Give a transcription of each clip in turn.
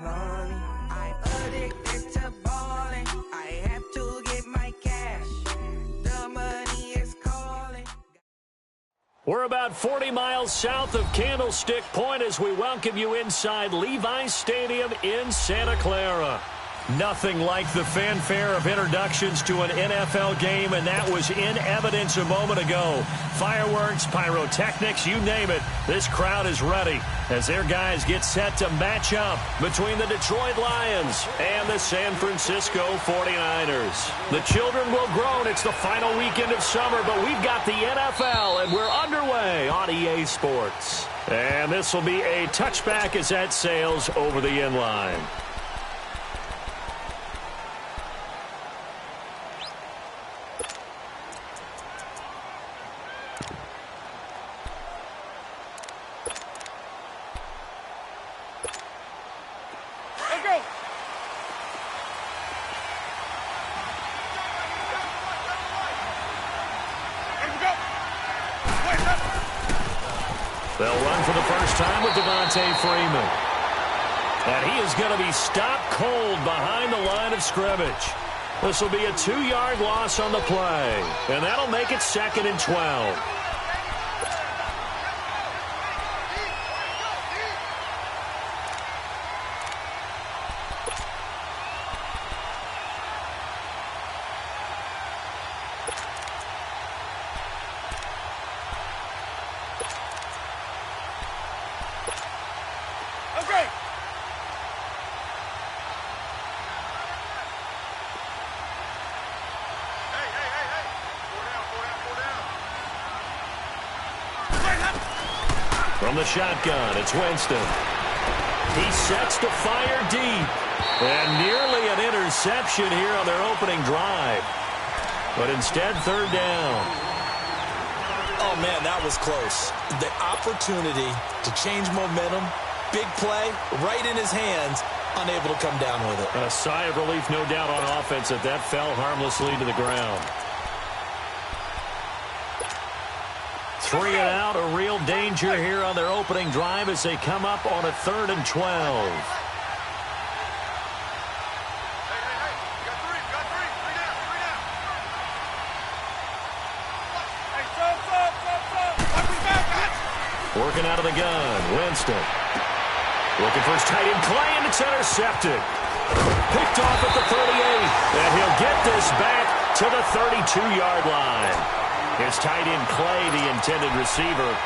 money. I addicted to balling. I have to get my cash. The money is calling. We're about 40 miles south of Candlestick Point as we welcome you inside Levi's Stadium in Santa Clara. Nothing like the fanfare of introductions to an NFL game, and that was in evidence a moment ago. Fireworks, pyrotechnics, you name it. This crowd is ready as their guys get set to match up between the Detroit Lions and the San Francisco 49ers. The children will groan. It's the final weekend of summer, but we've got the NFL, and we're underway on EA Sports. And this will be a touchback as that sails over the end line. They'll run for the first time with Devontae Freeman. And he is going to be stopped cold behind the line of scrimmage. This will be a 2-yard loss on the play. And that'll make it 2nd and 12. From the shotgun, it's Winston. He sets to fire deep. And nearly an interception here on their opening drive. But instead, 3rd down. Oh, man, that was close. The opportunity to change momentum, big play, right in his hands, unable to come down with it. A sigh of relief, no doubt, on offense that fell harmlessly to the ground. 3 and out, a real danger here on their opening drive as they come up on a 3rd and 12. Working out of the gun, Winston. Looking for his tight end, Clay, and it's intercepted. Picked off at the 38, and he'll get this back to the 32-yard line. His tight end, Clay, the intended receiver.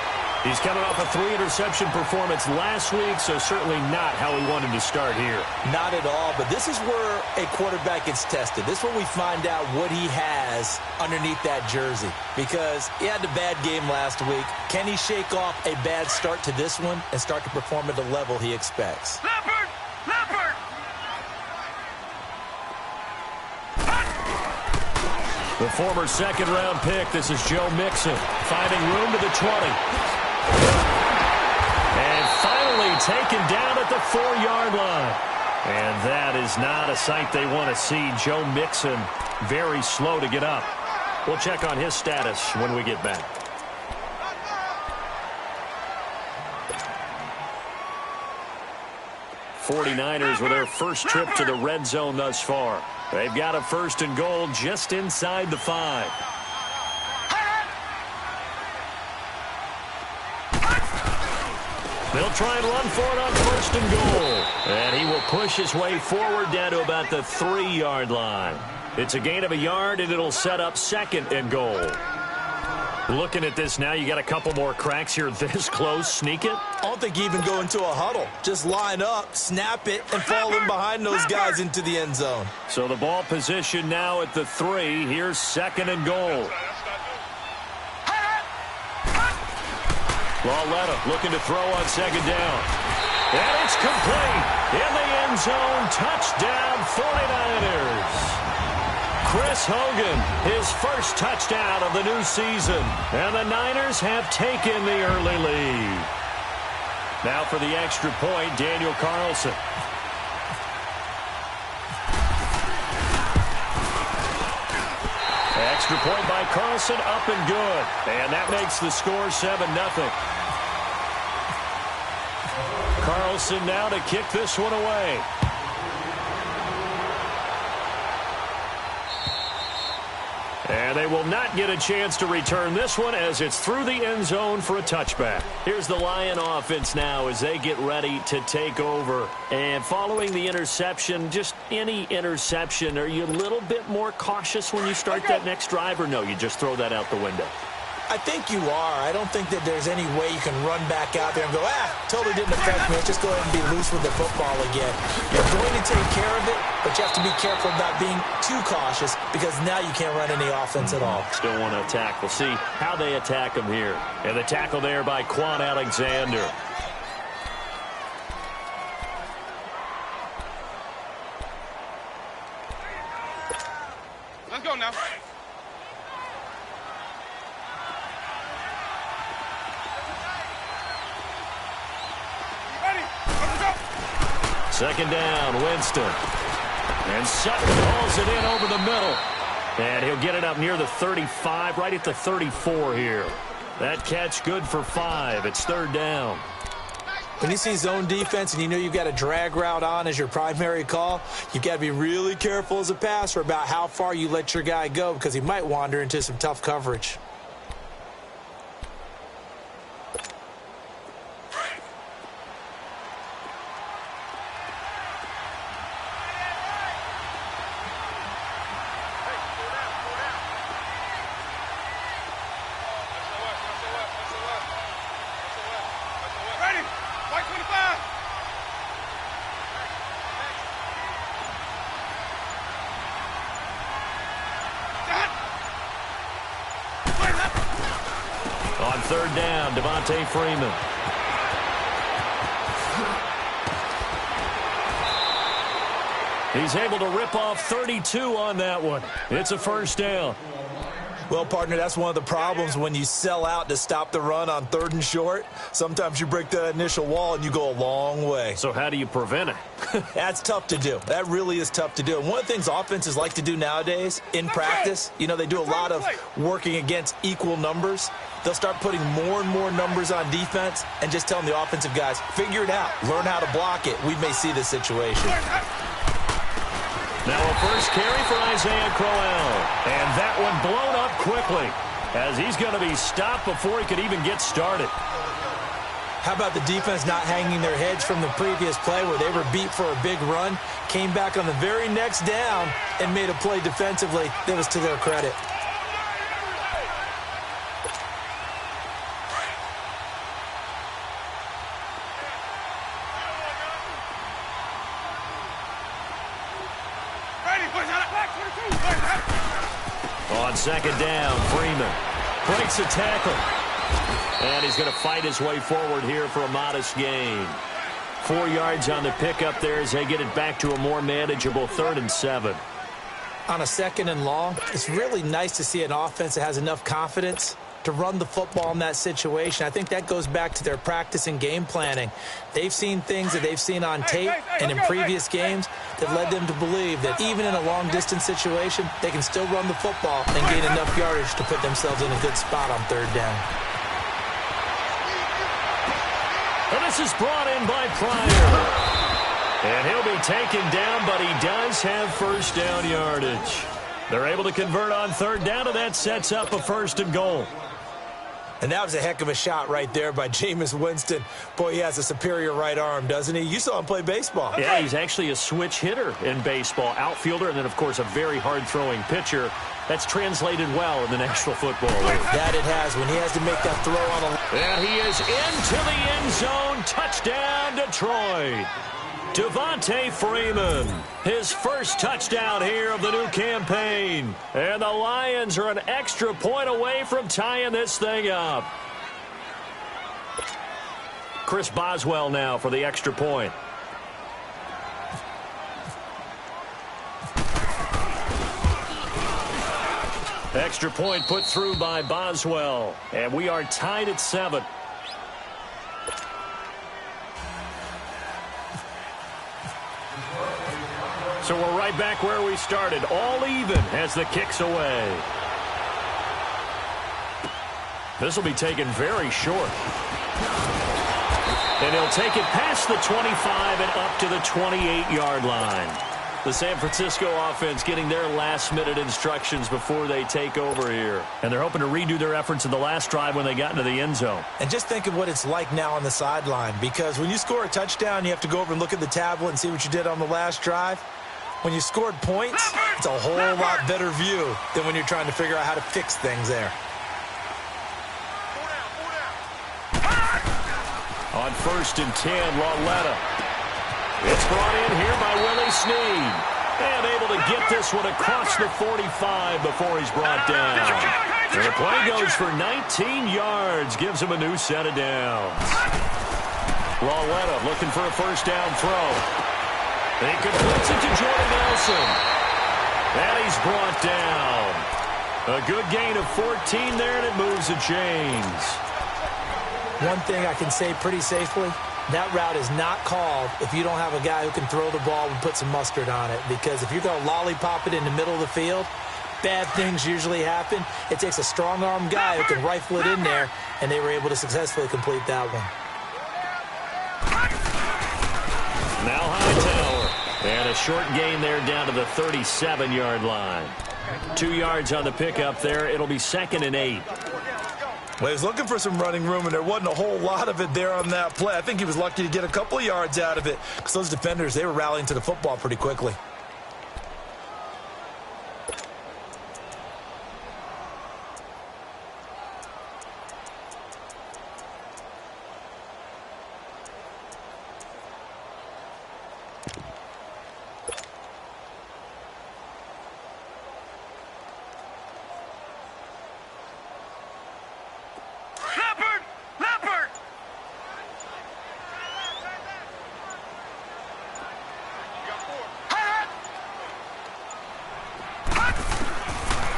He's coming off a 3-interception performance last week, so certainly not how he wanted to start here. Not at all, but this is where a quarterback gets tested. This is when we find out what he has underneath that jersey. Because he had a bad game last week. Can he shake off a bad start to this one and start to perform at the level he expects? Leopard! Leopard! The former 2nd-round pick, this is Joe Mixon, finding room to the 20. And finally taken down at the 4-yard line. And that is not a sight they want to see. Joe Mixon very slow to get up. We'll check on his status when we get back. '49ers with their first trip to the red zone thus far. They've got a 1st and goal just inside the 5. They'll try and run for it on 1st and goal. And he will push his way forward down to about the 3-yard line. It's a gain of a yard, and it'll set up 2nd and goal. Looking at this now, you got a couple more cracks here this close. Sneak it? I don't think you even go into a huddle. Just line up, snap it, and fall in behind those guys into the end zone. So the ball position now at the 3. Here's 2nd and goal. Lauletta looking to throw on 2nd down. And it's complete. In the end zone, touchdown 49ers. Chris Hogan, his first touchdown of the new season. And the Niners have taken the early lead. Now for the extra point, Daniel Carlson. Extra point by Carlson, up and good. And that makes the score 7-0. Carlson now to kick this one away. And they will not get a chance to return this one as it's through the end zone for a touchback. Here's the Lion offense now as they get ready to take over. And following the interception, just any interception, are you a little bit more cautious when you start that next drive, or no, you just throw that out the window? I think you are. I don't think that there's any way you can run back out there and go, totally didn't affect me. Let's just go ahead and be loose with the football again. You're going to take care of it, but you have to be careful about being too cautious because now you can't run any offense at all. Still want to attack. We'll see how they attack him here. And the tackle there by Quan Alexander. Let's go now. Second down, Winston. And Sutton hauls it in over the middle. And he'll get it up near the 35, right at the 34 here. That catch good for 5. It's third down. When you see zone defense and you know you've got a drag route on as your primary call, you've got to be really careful as a passer about how far you let your guy go because he might wander into some tough coverage. On third down, Devontae Freeman. He's able to rip off 32 on that one. It's a first down. Well, partner, that's one of the problems when you sell out to stop the run on third and short. Sometimes you break that initial wall and you go a long way. So how do you prevent it? That's tough to do. That really is tough to do. And one of the things offenses like to do nowadays in practice, you know, they do a lot of working against equal numbers. They'll start putting more and more numbers on defense and just telling the offensive guys, figure it out. Learn how to block it. We may see this situation. Now a first carry for Isaiah Crowell. And that one blown up quickly as he's going to be stopped before he could even get started. How about the defense not hanging their heads from the previous play where they were beat for a big run, came back on the very next down and made a play defensively that was to their credit. On second down, Freeman breaks a tackle. And he's going to fight his way forward here for a modest gain. 4 yards on the pickup there as they get it back to a more manageable 3rd and 7. On a second and long, it's really nice to see an offense that has enough confidence to run the football in that situation. I think that goes back to their practice and game planning. They've seen things that they've seen on tape and in previous games that led them to believe that even in a long-distance situation, they can still run the football and gain enough yardage to put themselves in a good spot on third down. And this is brought in by Pryor. And he'll be taken down, but he does have first down yardage. They're able to convert on third down, and that sets up a 1st and goal. And that was a heck of a shot right there by Jameis Winston. Boy, he has a superior right arm, doesn't he? You saw him play baseball. Yeah, he's actually a switch hitter in baseball. Outfielder, and then, of course, a very hard-throwing pitcher. That's translated well in the National Football League. That it has when he has to make that throw on a... And he is into the end zone. Touchdown, Detroit. Devontae Freeman, his first touchdown here of the new campaign. And the Lions are an extra point away from tying this thing up. Chris Boswell now for the extra point. Extra point put through by Boswell. And we are tied at 7. So we're right back where we started, all even as the kick's away. This will be taken very short. And he'll take it past the 25 and up to the 28-yard line. The San Francisco offense getting their last-minute instructions before they take over here. And they're hoping to redo their efforts in the last drive when they got into the end zone. And just think of what it's like now on the sideline, because when you score a touchdown, you have to go over and look at the tablet and see what you did on the last drive. When you scored points, it's a whole lot better view than when you're trying to figure out how to fix things there. On 1st and 10, Lauletta. It's brought in here by Willie Snead. And able to get this one across the 45 before he's brought down. And the play goes for 19 yards. Gives him a new set of downs. Lauletta looking for a first down throw. He completes it to Jordan Nelson. And he's brought down. A good gain of 14 there, and it moves the chains. One thing I can say pretty safely, that route is not called if you don't have a guy who can throw the ball and put some mustard on it. Because if you're going to lollipop it in the middle of the field, bad things usually happen. It takes a strong-arm guy who can rifle it in there, and they were able to successfully complete that one. Now Hightower. And a short gain there down to the 37-yard line. 2 yards on the pickup there. It'll be 2nd and 8. Well, he was looking for some running room, and there wasn't a whole lot of it there on that play. I think he was lucky to get a couple of yards out of it because those defenders, they were rallying to the football pretty quickly.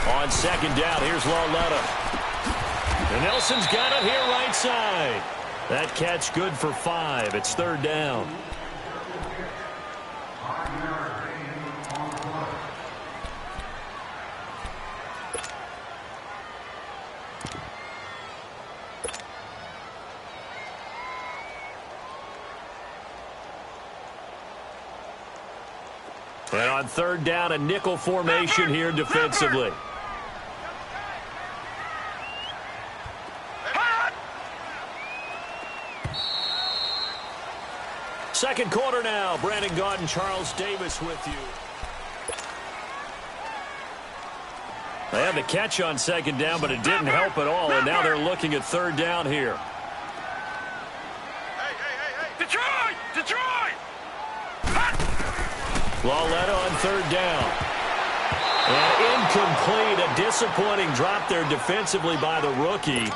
On 2nd down, here's Lauletta. And Nelson's got it here right side. That catch good for 5. It's 3rd down. And on 3rd down, a nickel formation here defensively. Second quarter now. Brandon Gaudin and Charles Davis with you. They had the catch on 2nd down, but it didn't help at all, and now they're looking at 3rd down here. Hey. Detroit! Lauletta on 3rd down. And incomplete. A disappointing drop there defensively by the rookie.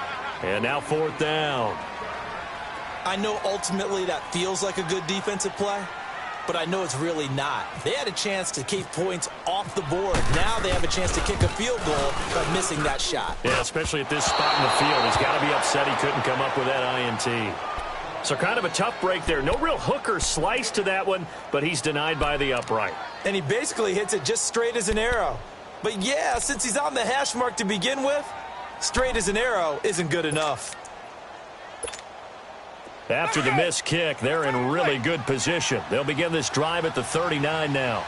And now 4th down. I know ultimately that feels like a good defensive play, but I know it's really not. They had a chance to keep points off the board. Now they have a chance to kick a field goal by missing that shot. Yeah, especially at this spot in the field. He's got to be upset he couldn't come up with that INT. So kind of a tough break there. No real hook or slice to that one, but he's denied by the upright. And he basically hits it just straight as an arrow. But yeah, since he's on the hash mark to begin with, straight as an arrow isn't good enough. After the missed kick, they're in really good position. They'll begin this drive at the 39 now.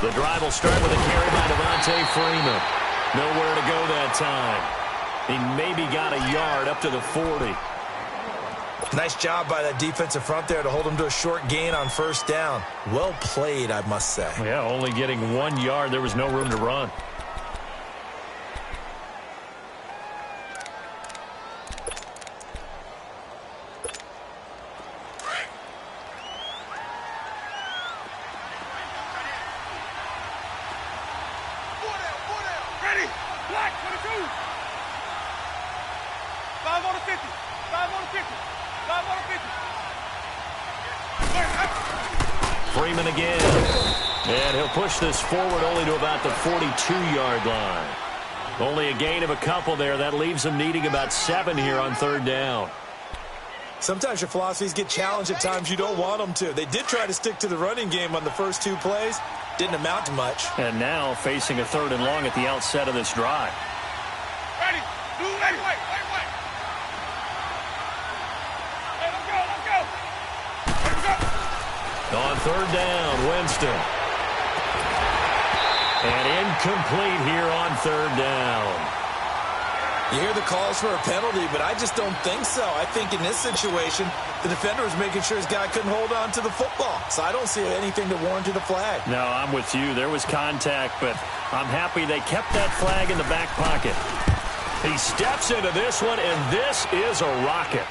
The drive will start with a carry by Devontae Freeman. Nowhere to go that time. He maybe got a yard up to the 40. Nice job by that defensive front there to hold him to a short gain on 1st down. Well played, I must say. Yeah, only getting 1 yard. There was no room to run. Ready! Black 22! 5 on the 50! 5 on the 50! 5 on the 50! Freeman again. And he'll push this forward only to about the 42-yard line. Only a gain of a couple there. That leaves him needing about 7 here on 3rd down. Sometimes your philosophies get challenged at times you don't want them to. They did try to stick to the running game on the first 2 plays. Didn't amount to much. And now facing a 3rd and long at the outset of this drive. Ready. Move right way. Hey, let's go. Let's go. On 3rd down, Winston. And incomplete here on 3rd down. You hear the calls for a penalty, but I just don't think so. I think in this situation, the defender was making sure his guy couldn't hold on to the football. So I don't see anything to warrant the flag. No, I'm with you. There was contact, but I'm happy they kept that flag in the back pocket. He steps into this one, and this is a rocket.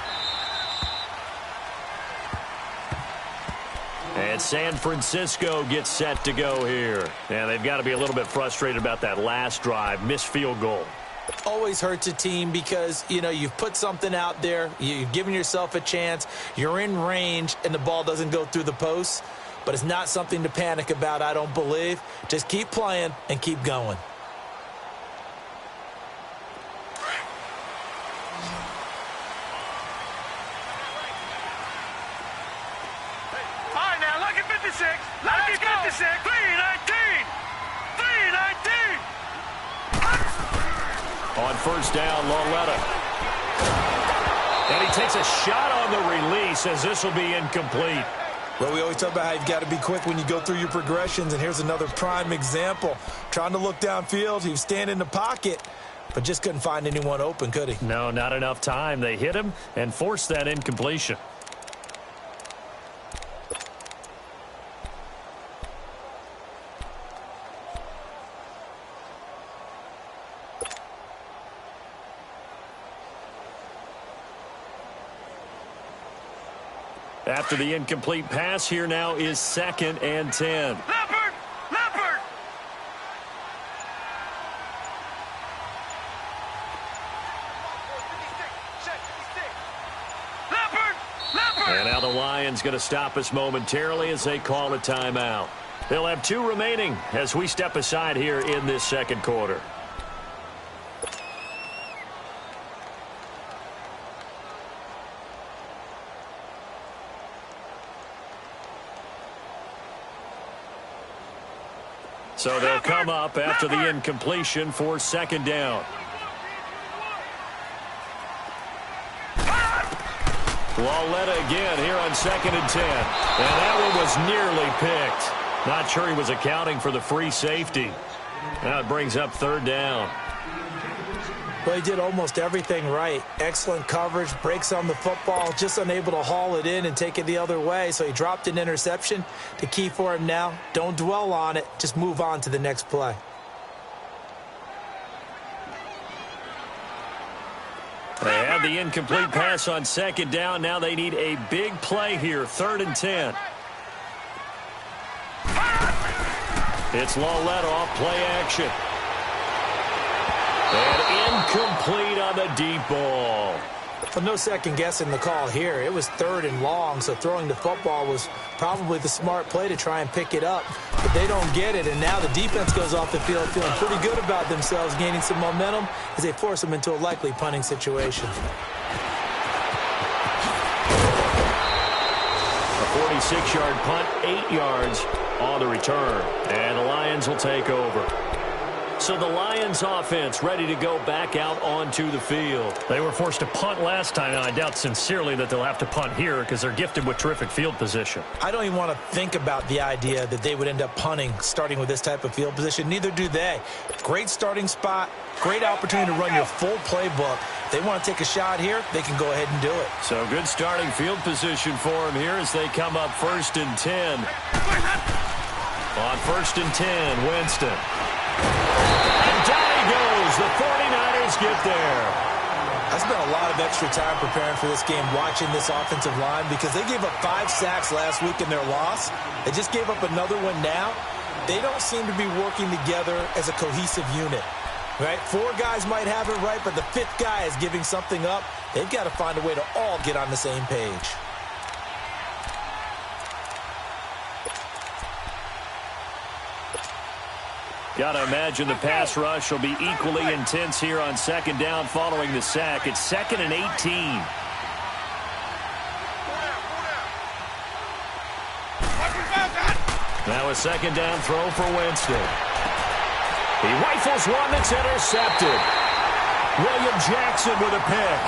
And San Francisco gets set to go here. And they've got to be a little bit frustrated about that last drive, missed field goal. Always hurts a team because, you know, you've put something out there, you've given yourself a chance, you're in range, and the ball doesn't go through the posts. But it's not something to panic about, I don't believe. Just keep playing and keep going. All right, now, look at 56. Look at 56. 319. 319. On 1st down, Lauletta. And he takes a shot on the release as this will be incomplete. Well, we always talk about how you've got to be quick when you go through your progressions, and here's another prime example. Trying to look downfield, he was standing in the pocket, but just couldn't find anyone open, could he? No, not enough time. They hit him and forced that incompletion. After the incomplete pass, here now is 2nd and 10. Leopard! And now the Lions going to stop us momentarily as they call a timeout. They'll have 2 remaining as we step aside here in this 2nd quarter. So they'll come up after the incompletion for 2nd down. Lauletta again here on 2nd and 10. And that one was nearly picked. Not sure he was accounting for the free safety. Now it brings up 3rd down. Well, he did almost everything right. Excellent coverage, breaks on the football, just unable to haul it in and take it the other way. So he dropped an interception. The key for him now, don't dwell on it. Just move on to the next play. They have the incomplete pass on 2nd down. Now they need a big play here, 3rd and 10. It's Lauletta off play action. And incomplete on the deep ball. Well, no second guessing the call here. It was 3rd and long, so throwing the football was probably the smart play to try and pick it up. But they don't get it, and now the defense goes off the field feeling pretty good about themselves, gaining some momentum as they force them into a likely punting situation. A 46-yard punt, 8 yards on the return. And the Lions will take over. So the Lions offense ready to go back out onto the field. They were forced to punt last time, and I doubt sincerely that they'll have to punt here because they're gifted with terrific field position. I don't even want to think about the idea that they would end up punting starting with this type of field position. Neither do they. Great starting spot, great opportunity to run your full playbook. If they want to take a shot here, they can go ahead and do it. So good starting field position for them here as they come up 1st and 10. On 1st and 10, Winston. And down he goes. The 49ers get there. I spent a lot of extra time preparing for this game watching this offensive line because they gave up 5 sacks last week in their loss. They just gave up another one now. They don't seem to be working together as a cohesive unit. Right? 4 guys might have it right, but the 5th guy is giving something up. They've got to find a way to all get on the same page. Got to imagine the pass rush will be equally intense here on 2nd down following the sack. It's 2nd and 18. Now a second down throw for Winston. He rifles one that's intercepted. William Jackson with a pick.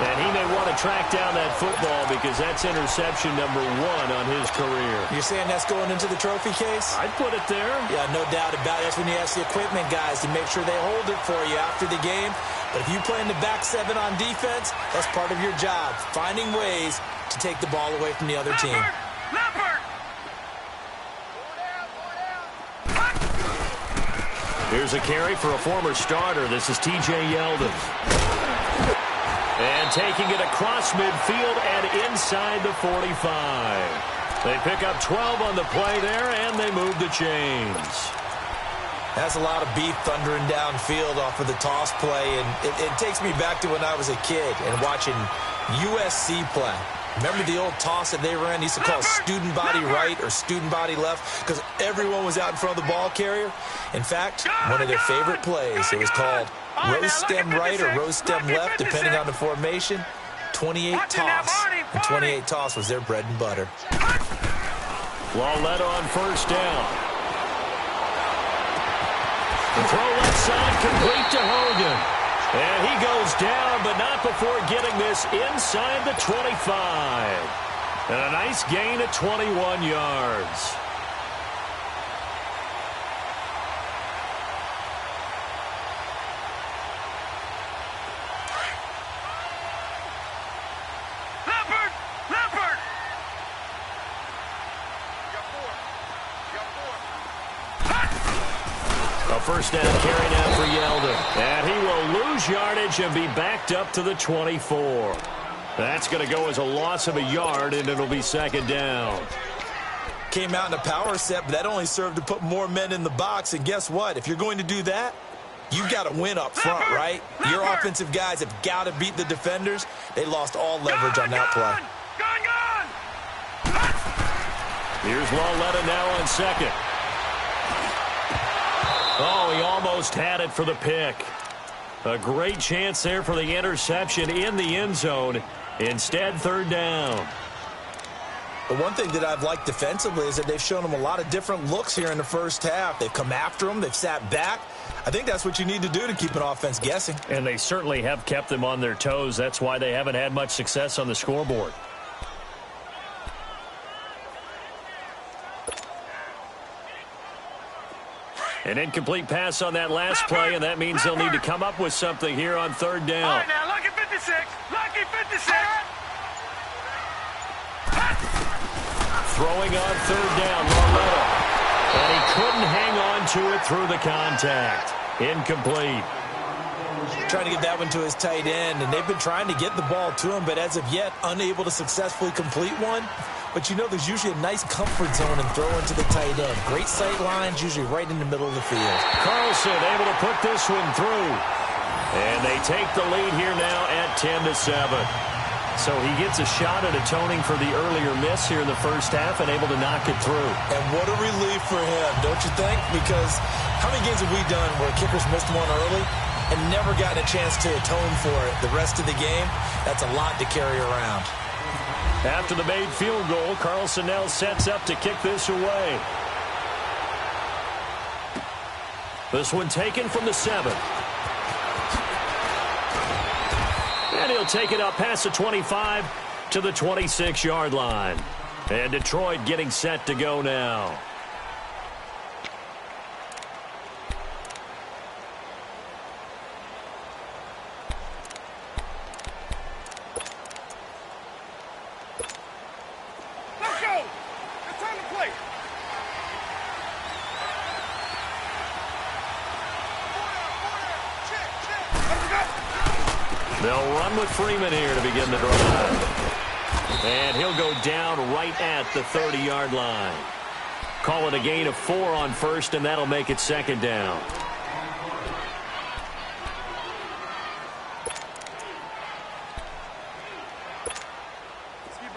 And he may want to track down that football because that's interception number 1 on his career. You're saying that's going into the trophy case? I'd put it there. Yeah, no doubt about it. That's when you ask the equipment guys to make sure they hold it for you after the game. But if you play in the back 7 on defense, that's part of your job, finding ways to take the ball away from the other team. Leopard! Here's a carry for a former starter. This is T.J. Yeldon. And taking it across midfield and inside the 45. They pick up 12 on the play there, and they move the chains. That's a lot of beef thundering downfield off of the toss play, and it takes me back to when I was a kid and watching USC play. Remember the old toss that they ran? They used to call student body right or student body left because everyone was out in front of the ball carrier. In fact, one of their favorite plays, it was called rose stem right or rose stem left, depending on the formation. 28 toss. And 28 toss was their bread and butter. Lauletta on first down. The throw left side complete to Hogan. And he goes down, but not before getting this inside the 25. And a nice gain of 21 yards. Leopard! Leopard! A first down carry now for Yeldon. And he will lose yardage and be backed up to the 24. That's going to go as a loss of a yard, and it'll be second down. Came out in a power set, but that only served to put more men in the box. And guess what? If you're going to do that, you've got to win up front, right? Your offensive guys have got to beat the defenders. They lost all leverage on that play. Here's Lauletta now on second. Oh, he almost had it for the pick. A great chance there for the interception in the end zone. Instead, third down. The one thing that I've liked defensively is that they've shown them a lot of different looks here in the first half. They've come after them. They've sat back. I think that's what you need to do to keep an offense guessing. And they certainly have kept them on their toes. That's why they haven't had much success on the scoreboard. An incomplete pass on that last play, and that means they'll need to come up with something here on third down. All right, now, lucky 56. Lucky 56. Throwing on third down, Lauletta. And he couldn't hang on to it through the contact. Incomplete. Trying to get that one to his tight end, and they've been trying to get the ball to him, but as of yet, unable to successfully complete one. But you know there's usually a nice comfort zone and throw into the tight end. Great sight lines, usually right in the middle of the field. Carlson able to put this one through. And they take the lead here now at 10-7. So he gets a shot at atoning for the earlier miss here in the first half and able to knock it through. And what a relief for him, don't you think? Because how many games have we done where kickers missed one early and never gotten a chance to atone for it the rest of the game? That's a lot to carry around. After the made field goal, Carlson now sets up to kick this away. This one taken from the 7. And he'll take it up past the 25 to the 26-yard line. And Detroit getting set to go now. They'll run with Freeman here to begin the drive. And he'll go down right at the 30-yard line. Call it a gain of 4 on first, and that'll make it second down.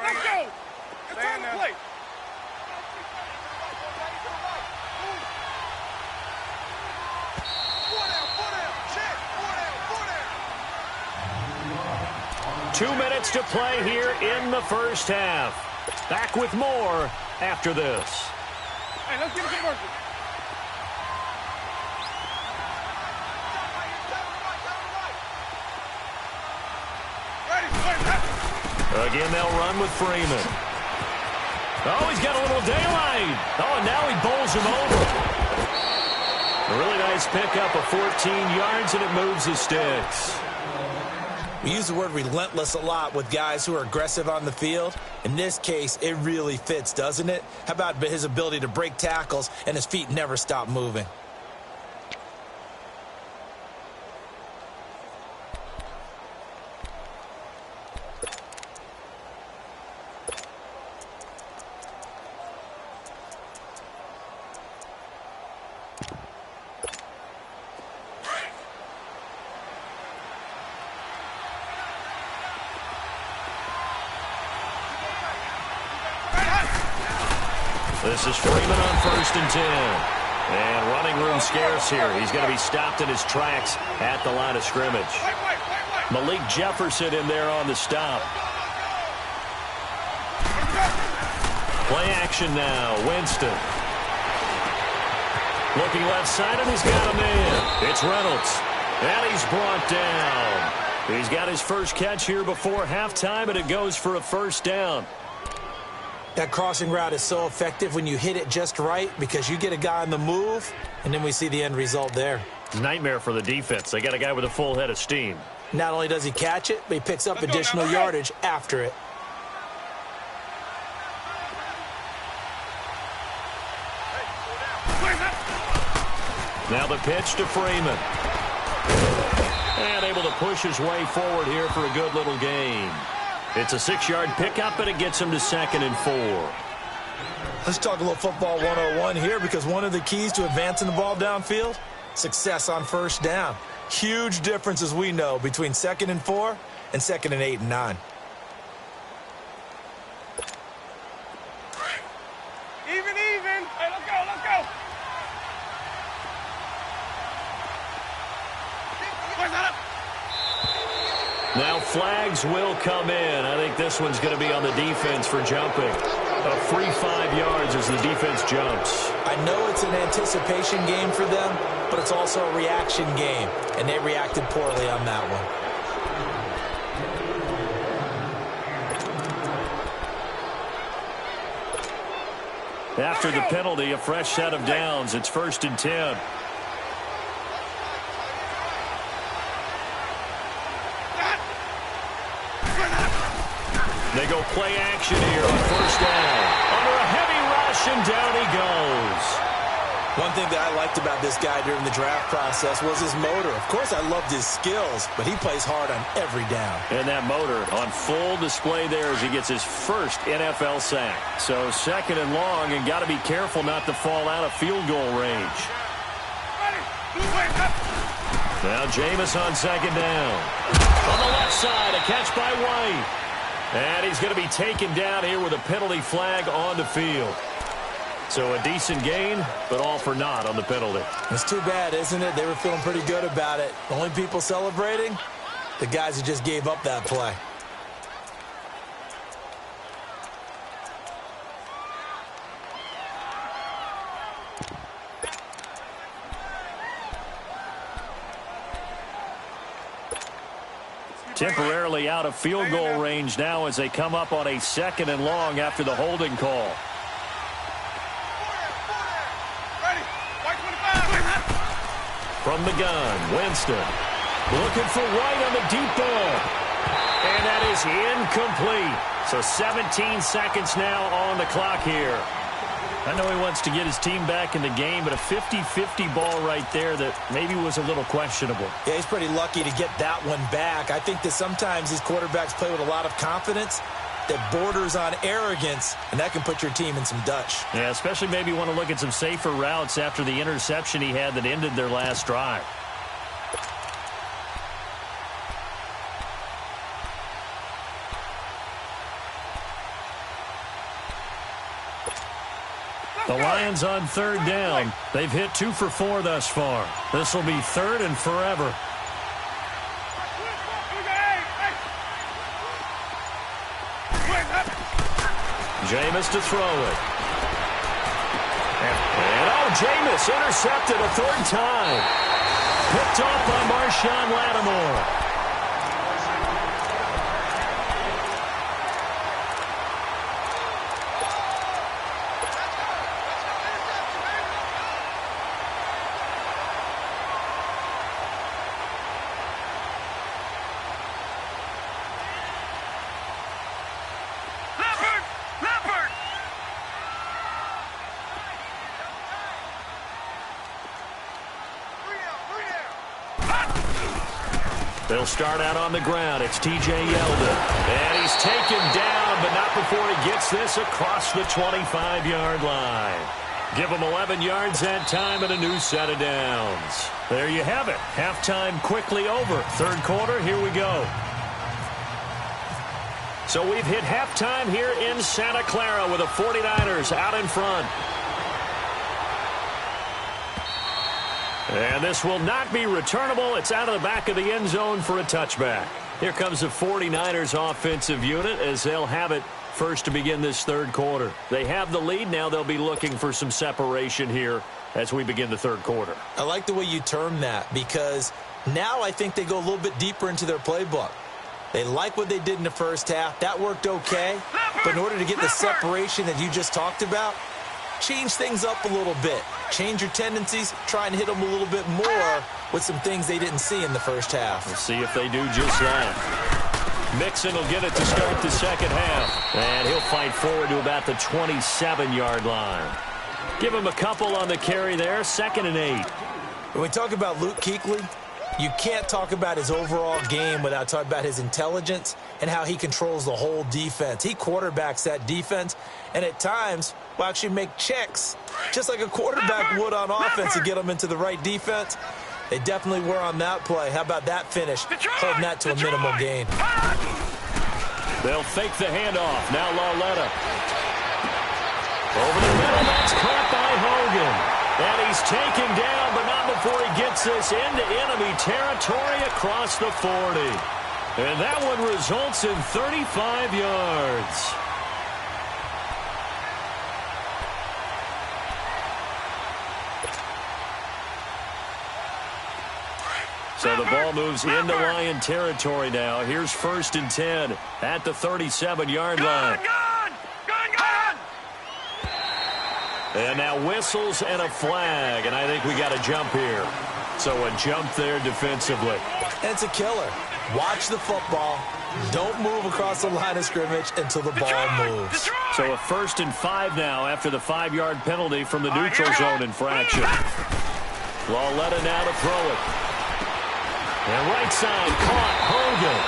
Let's go! It's on the play. Two minutes to play here in the first half. Back with more after this. Hey, let's get it to work. Again, they'll run with Freeman. Oh, he's got a little daylight. Oh, and now he bowls him over. A really nice pickup of 14 yards, and it moves the sticks. We use the word relentless a lot with guys who are aggressive on the field. In this case, it really fits, doesn't it? How about his ability to break tackles and his feet never stop moving? This is Freeman on 1st and 10. And running room scarce here. He's going to be stopped in his tracks at the line of scrimmage. Malik Jefferson in there on the stop. Play action now. Winston. Looking left side, and he's got a man. It's Reynolds. And he's brought down. He's got his first catch here before halftime, and it goes for a first down. That crossing route is so effective when you hit it just right because you get a guy on the move, and then we see the end result there. Nightmare for the defense. They got a guy with a full head of steam. Not only does he catch it, but he picks up additional yardage after it. Now the pitch to Freeman. And able to push his way forward here for a good little gain. It's a 6-yard pickup, and it gets him to 2nd and 4. Let's talk a little football 101 here because one of the keys to advancing the ball downfield, success on first down. Huge difference, as we know, between 2nd and 4 and 2nd and 8 and 9. Even. Hey, let's go, let's go. Now flags will come in. I think this one's going to be on the defense for jumping. A free 5 yards as the defense jumps. I know it's an anticipation game for them, but it's also a reaction game, and they reacted poorly on that one. After the penalty, a fresh set of downs. It's 1st and 10. They go play action here on first down. Under a heavy rush, and down he goes. One thing that I liked about this guy during the draft process was his motor. Of course, I loved his skills, but he plays hard on every down. And that motor on full display there as he gets his first NFL sack. So 2nd and long, and got to be careful not to fall out of field goal range. Now Jameis on 2nd down. On the left side, a catch by White. And he's going to be taken down here with a penalty flag on the field. So a decent gain, but all for naught on the penalty. It's too bad, isn't it? They were feeling pretty good about it. The only people celebrating, the guys who just gave up that play. Temporarily out of field goal range now as they come up on a 2nd and long after the holding call. From the gun, Winston looking for White on the deep ball. And that is incomplete. So 17 seconds now on the clock here. I know he wants to get his team back in the game, but a 50-50 ball right there that maybe was a little questionable. Yeah, he's pretty lucky to get that one back. I think that sometimes these quarterbacks play with a lot of confidence that borders on arrogance, and that can put your team in some Dutch. Yeah, especially maybe want to look at some safer routes after the interception he had that ended their last drive. The Lions on 3rd down. They've hit 2 for 4 thus far. This will be 3rd and forever. Jameis to throw it. And Jameis intercepted a third time. Picked off by Marshawn Lattimore. They'll start out on the ground. It's T.J. Yeldon. And he's taken down, but not before he gets this across the 25-yard line. Give him 11 yards that time and a new set of downs. There you have it. Halftime quickly over. Third quarter, here we go. So we've hit halftime here in Santa Clara with the 49ers out in front. And this will not be returnable. It's out of the back of the end zone for a touchback. Here comes the 49ers offensive unit as they'll have it first to begin this third quarter. They have the lead. Now they'll be looking for some separation here as we begin the third quarter. I like the way you term that because now I think they go a little bit deeper into their playbook. They like what they did in the first half. That worked okay. But in order to get the separation that you just talked about, change things up a little bit. Change your tendencies. Try and hit them a little bit more with some things they didn't see in the first half. We'll see if they do just that. Mixon will get it to start the second half. And he'll fight forward to about the 27-yard line. Give him a couple on the carry there. 2nd and 8. When we talk about Luke Kuechly, you can't talk about his overall game without talking about his intelligence and how he controls the whole defense. He quarterbacks that defense, and at times will actually make checks, just like a quarterback would on offense to get them into the right defense. They definitely were on that play. How about that finish? Holding that to a minimal gain. They'll fake the handoff. Now Lauletta. Over the middle, that's caught by Hogan. And he's taken down, but not before he gets this into enemy territory across the 40. And that one results in 35 yards. So the ball moves into Lion territory now. Here's 1st and 10 at the 37-yard line. And now whistles and a flag, and I think we got a jump here. So a jump there defensively. It's a killer. Watch the football. Don't move across the line of scrimmage until the ball moves. So a 1st and 5 now after the 5-yard penalty from the neutral zone infraction. Lauletta now to throw it. And right side caught Hogan.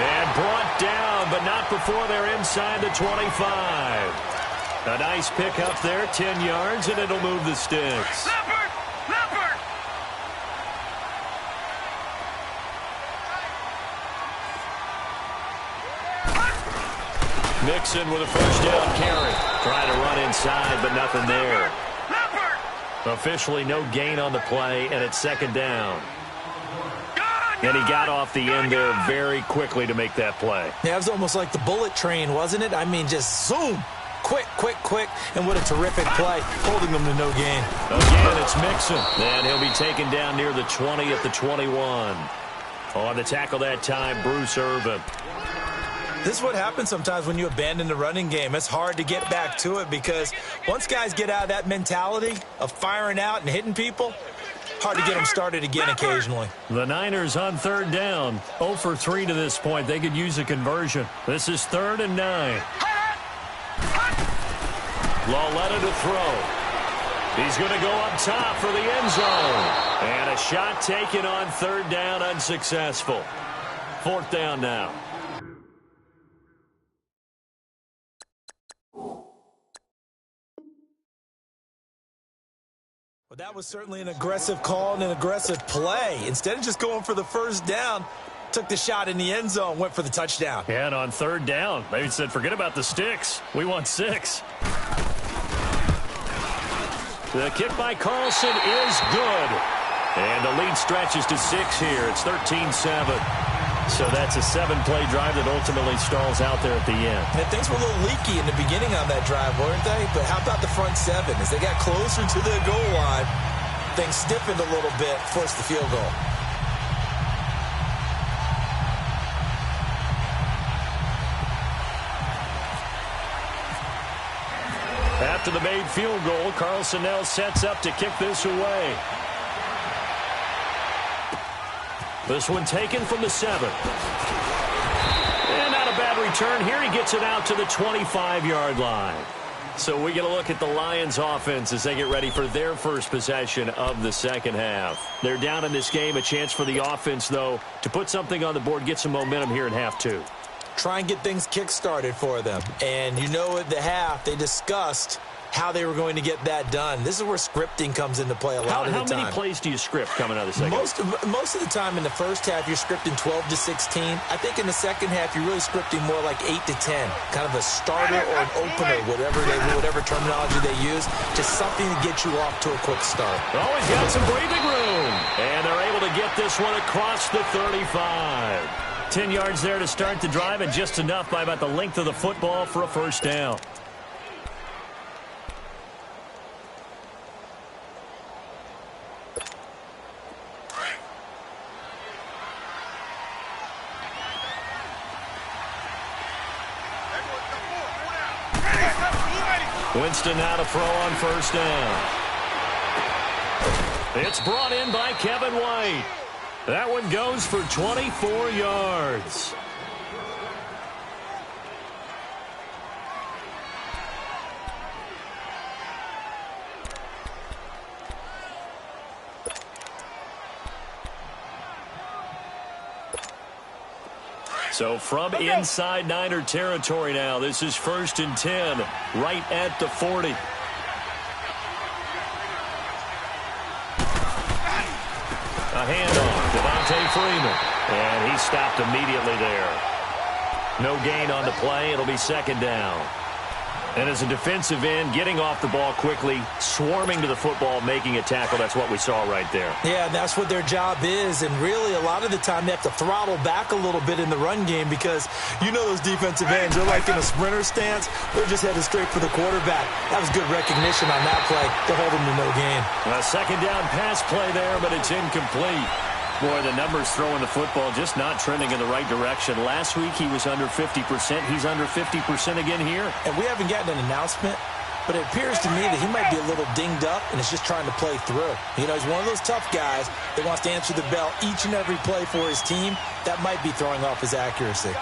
And brought down, but not before they're inside the 25. A nice pick up there, 10 yards, and it'll move the sticks. Leopard! Mixon with a first down carry. Trying to run inside, but nothing there. Officially no gain on the play, and it's 2nd down. And he got off the end there very quickly to make that play. Yeah, it was almost like the bullet train, wasn't it? I mean, just zoom. Quick, and what a terrific play, holding them to no gain. Again, it's Mixon, and he'll be taken down near the 20 at the 21. On the tackle that time, Bruce Irvin. This is what happens sometimes when you abandon the running game. It's hard to get back to it because once guys get out of that mentality of firing out and hitting people, hard to get them started again occasionally. The Niners on 3rd down, 0 for 3 to this point. They could use a conversion. This is 3rd and 9. Lauletta to throw. He's going to go up top for the end zone. And a shot taken on 3rd down, unsuccessful. 4th down now. Well, that was certainly an aggressive call and an aggressive play. Instead of just going for the first down, took the shot in the end zone, went for the touchdown. Yeah, and on 3rd down, they said, forget about the sticks. We want 6. The kick by Carlson is good. And the lead stretches to 6 here. It's 13-7. So that's a 7-play drive that ultimately stalls out there at the end. And things were a little leaky in the beginning on that drive, weren't they? But how about the front 7? As they got closer to the goal line, things stiffened a little bit, forced the field goal. After the made field goal, Carlson now sets up to kick this away. This one taken from the 7. And not a bad return here. He gets it out to the 25-yard line. So we get a look at the Lions offense as they get ready for their first possession of the second half. They're down in this game. A chance for the offense, though, to put something on the board, get some momentum here in half 2. Try and get things kick-started for them. And you know at the half, they discussed how they were going to get that done. This is where scripting comes into play a lot of the time. How many plays do you script coming out of the second? Most of the time in the first half, you're scripting 12 to 16. I think in the second half, you're really scripting more like 8 to 10. Kind of a starter or an opener, whatever terminology they use. Just something to get you off to a quick start. Oh, he's got some breathing room. And they're able to get this one across the 35. 10 yards there to start the drive, and just enough by about the length of the football for a first down. Winston now to throw on first down. It's brought in by Kevin White. That one goes for 24 yards. So from inside Niner territory now, this is 1st and 10, right at the 40. A handoff, Devontae Freeman, and he stopped immediately there. No gain on the play. It'll be second down. And as a defensive end, getting off the ball quickly, swarming to the football, making a tackle, that's what we saw right there. Yeah, that's what their job is. And really, a lot of the time, they have to throttle back a little bit in the run game because you know those defensive ends, they're like in a sprinter stance. They're just headed straight for the quarterback. That was good recognition on that play to hold them to no gain. A second down pass play there, but it's incomplete. Boy, the numbers throwing the football just not trending in the right direction. Last week, he was under 50%. He's under 50% again here. And we haven't gotten an announcement, but it appears to me that he might be a little dinged up and is just trying to play through. You know, he's one of those tough guys that wants to answer the bell each and every play for his team. That might be throwing off his accuracy.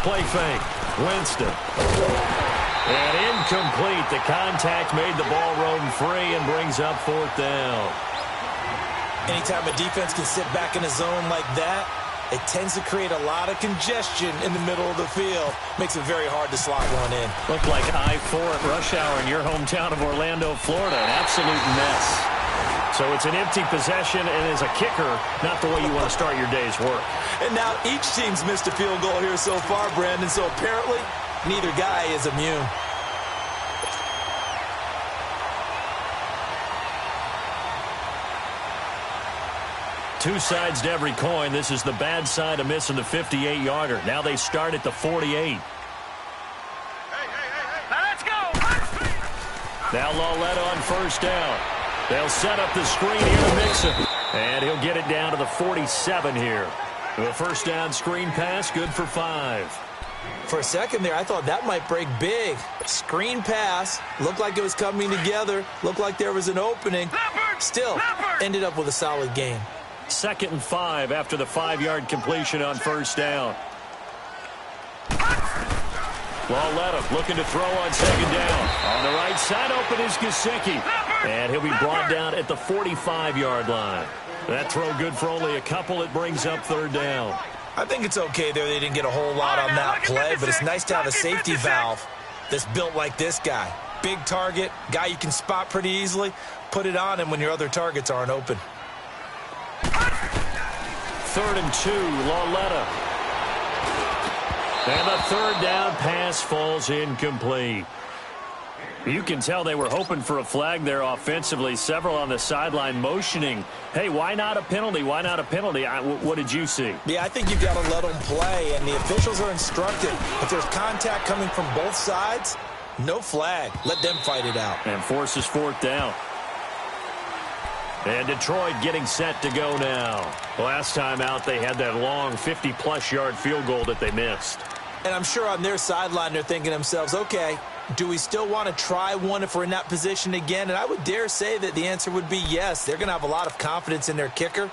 Play fake. Winston. And incomplete. The contact made the ball roam free and brings up 4th down. Anytime a defense can sit back in a zone like that, it tends to create a lot of congestion in the middle of the field. Makes it very hard to slot one in. Looked like I-4 at rush hour in your hometown of Orlando, Florida. An absolute mess. So it's an empty possession, and as a kicker, not the way you want to start your day's work. And now each team's missed a field goal here so far, Brandon, so apparently neither guy is immune. Two sides to every coin. This is the bad side of missing the 58-yarder. Now they start at the 48. Now let's go. Now Lawletta on first down. They'll set up the screen here to Mixon. And he'll get it down to the 47 here. The first down screen pass, good for 5. For a second there, I thought that might break big. Screen pass, looked like it was coming together, looked like there was an opening. Still, ended up with a solid gain. 2nd and 5 after the 5-yard completion on first down. Lawletta looking to throw on second down. On the right side, open is Gesicki. And he'll be brought down at the 45-yard line. That throw good for only a couple. It brings up 3rd down. I think it's okay there. They didn't get a whole lot on that play, but it's nice to have a safety valve that's built like this guy. Big target, guy you can spot pretty easily. Put it on him when your other targets aren't open. 3rd and 2. Lauletta. And the 3rd down pass falls incomplete. You can tell they were hoping for a flag there offensively. Several on the sideline motioning, hey, why not a penalty? Why not a penalty? What did you see? Yeah, I think you've got to let them play, and the officials are instructed. If there's contact coming from both sides, no flag. Let them fight it out. And forces 4th down. And Detroit getting set to go now. Last time out, they had that long 50-plus yard field goal that they missed. And I'm sure on their sideline they're thinking to themselves, okay, do we still want to try one if we're in that position again? And I would dare say that the answer would be yes. They're going to have a lot of confidence in their kicker.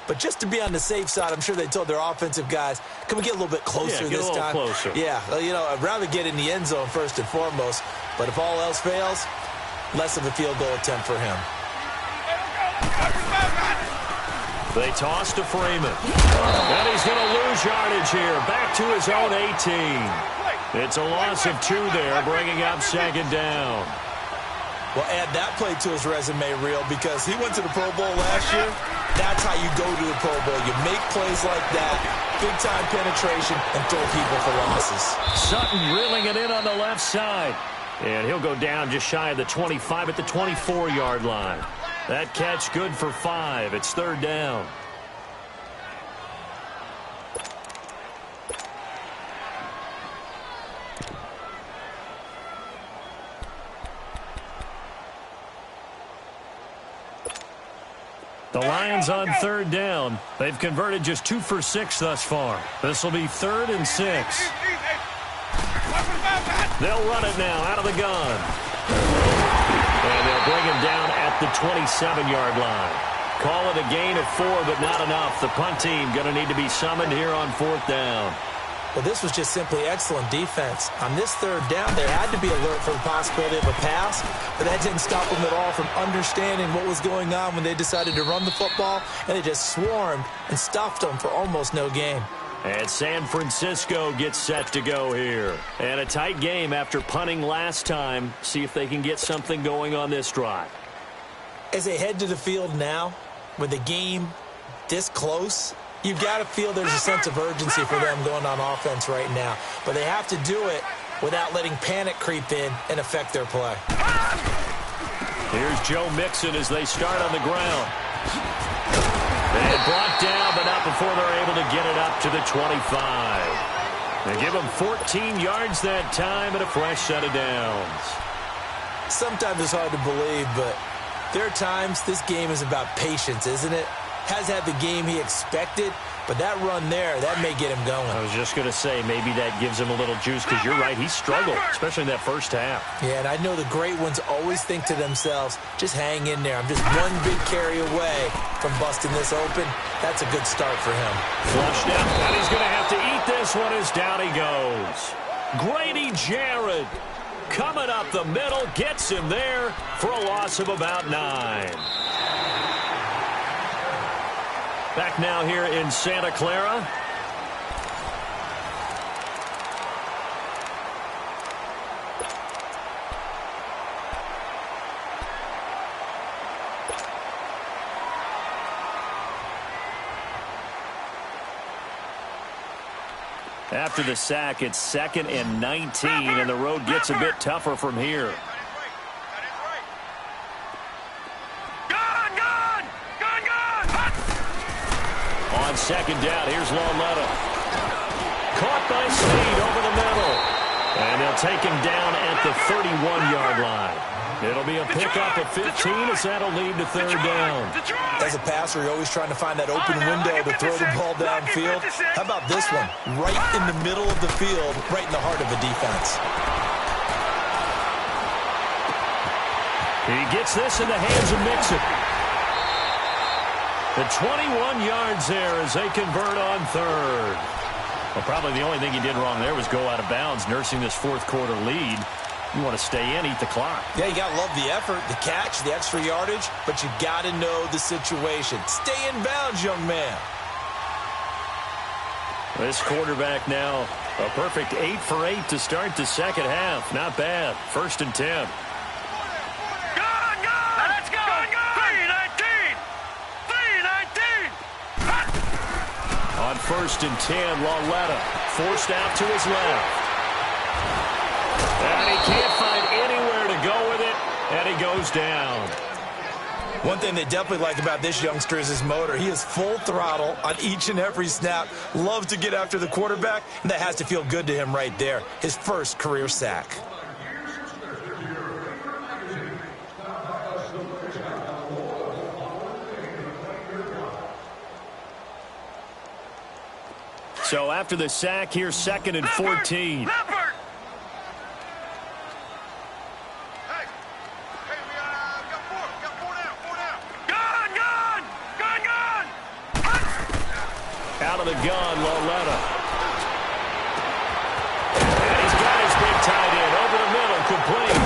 But just to be on the safe side, I'm sure they told their offensive guys, can we get a little bit closer this time? Closer. Yeah, you know, I'd rather get in the end zone first and foremost. But if all else fails, less of a field goal attempt for him. They toss to Freeman. And he's going to lose yardage here. Back to his own 18. It's a loss of 2 there, bringing up 2nd down. Well, add that play to his resume reel because he went to the Pro Bowl last year. That's how you go to the Pro Bowl. You make plays like that, big-time penetration, and throw people for losses. Sutton reeling it in on the left side. And he'll go down just shy of the 25 at the 24-yard line. That catch good for 5. It's 3rd down. The Lions on 3rd down. They've converted just 2 for 6 thus far. This will be 3rd and 6. They'll run it now out of the gun. And they'll bring him down at the 27-yard line. Call it a gain of 4, but not enough. The punt team going to need to be summoned here on 4th down. Well, this was just simply excellent defense. On this 3rd down, they had to be alert for the possibility of a pass, but that didn't stop them at all from understanding what was going on when they decided to run the football, and they just swarmed and stuffed them for almost no gain. And San Francisco gets set to go here. And a tight game after punting last time. See if they can get something going on this drive. As they head to the field now, with the game this close, you've got to feel there's a sense of urgency for them going on offense right now. But they have to do it without letting panic creep in and affect their play. Here's Joe Mixon as they start on the ground. And brought down, but not before they're able to get it up to the 25. They give them 14 yards that time and a fresh set of downs. Sometimes it's hard to believe, but there are times this game is about patience, isn't it? Has had the game he expected, but that run there, that may get him going. I was just going to say, maybe that gives him a little juice, because you're right, he struggled, especially in that first half. Yeah, and I know the great ones always think to themselves, just hang in there. I'm just one big carry away from busting this open. That's a good start for him. Flushed out, and he's going to have to eat this one as down he goes. Grady Jarrett coming up the middle, gets him there for a loss of about 9. Back now here in Santa Clara. After the sack, it's 2nd and 19, and the road gets a bit tougher from here. On 2nd down, here's Lauletta. Caught by Snead over the middle. And they'll take him down at the 31-yard line. It'll be a pickup of 15 as that'll lead to 3rd down. As a passer, you're always trying to find that open window to throw the ball downfield. How about this one? Right in the middle of the field, right in the heart of the defense. He gets this in the hands of Mixon. The 21 yards there as they convert on 3rd. Well, probably the only thing he did wrong there was go out of bounds, nursing this 4th quarter lead. You want to stay in, eat the clock. Yeah, you got to love the effort, the catch, the extra yardage, but you got to know the situation. Stay in bounds, young man. This quarterback now, a perfect 8 for 8 to start the second half. Not bad. 1st and 10. 1st and 10. Lauletta forced out to his left. And he can't find anywhere to go with it, and he goes down. One thing they definitely like about this youngster is his motor. He is full throttle on each and every snap. Loves to get after the quarterback, and that has to feel good to him right there. His first career sack. So after the sack, here's 2nd and 14. Leopard! Out of the gun, Lauletta. And he's got his big tight end over the middle, complete.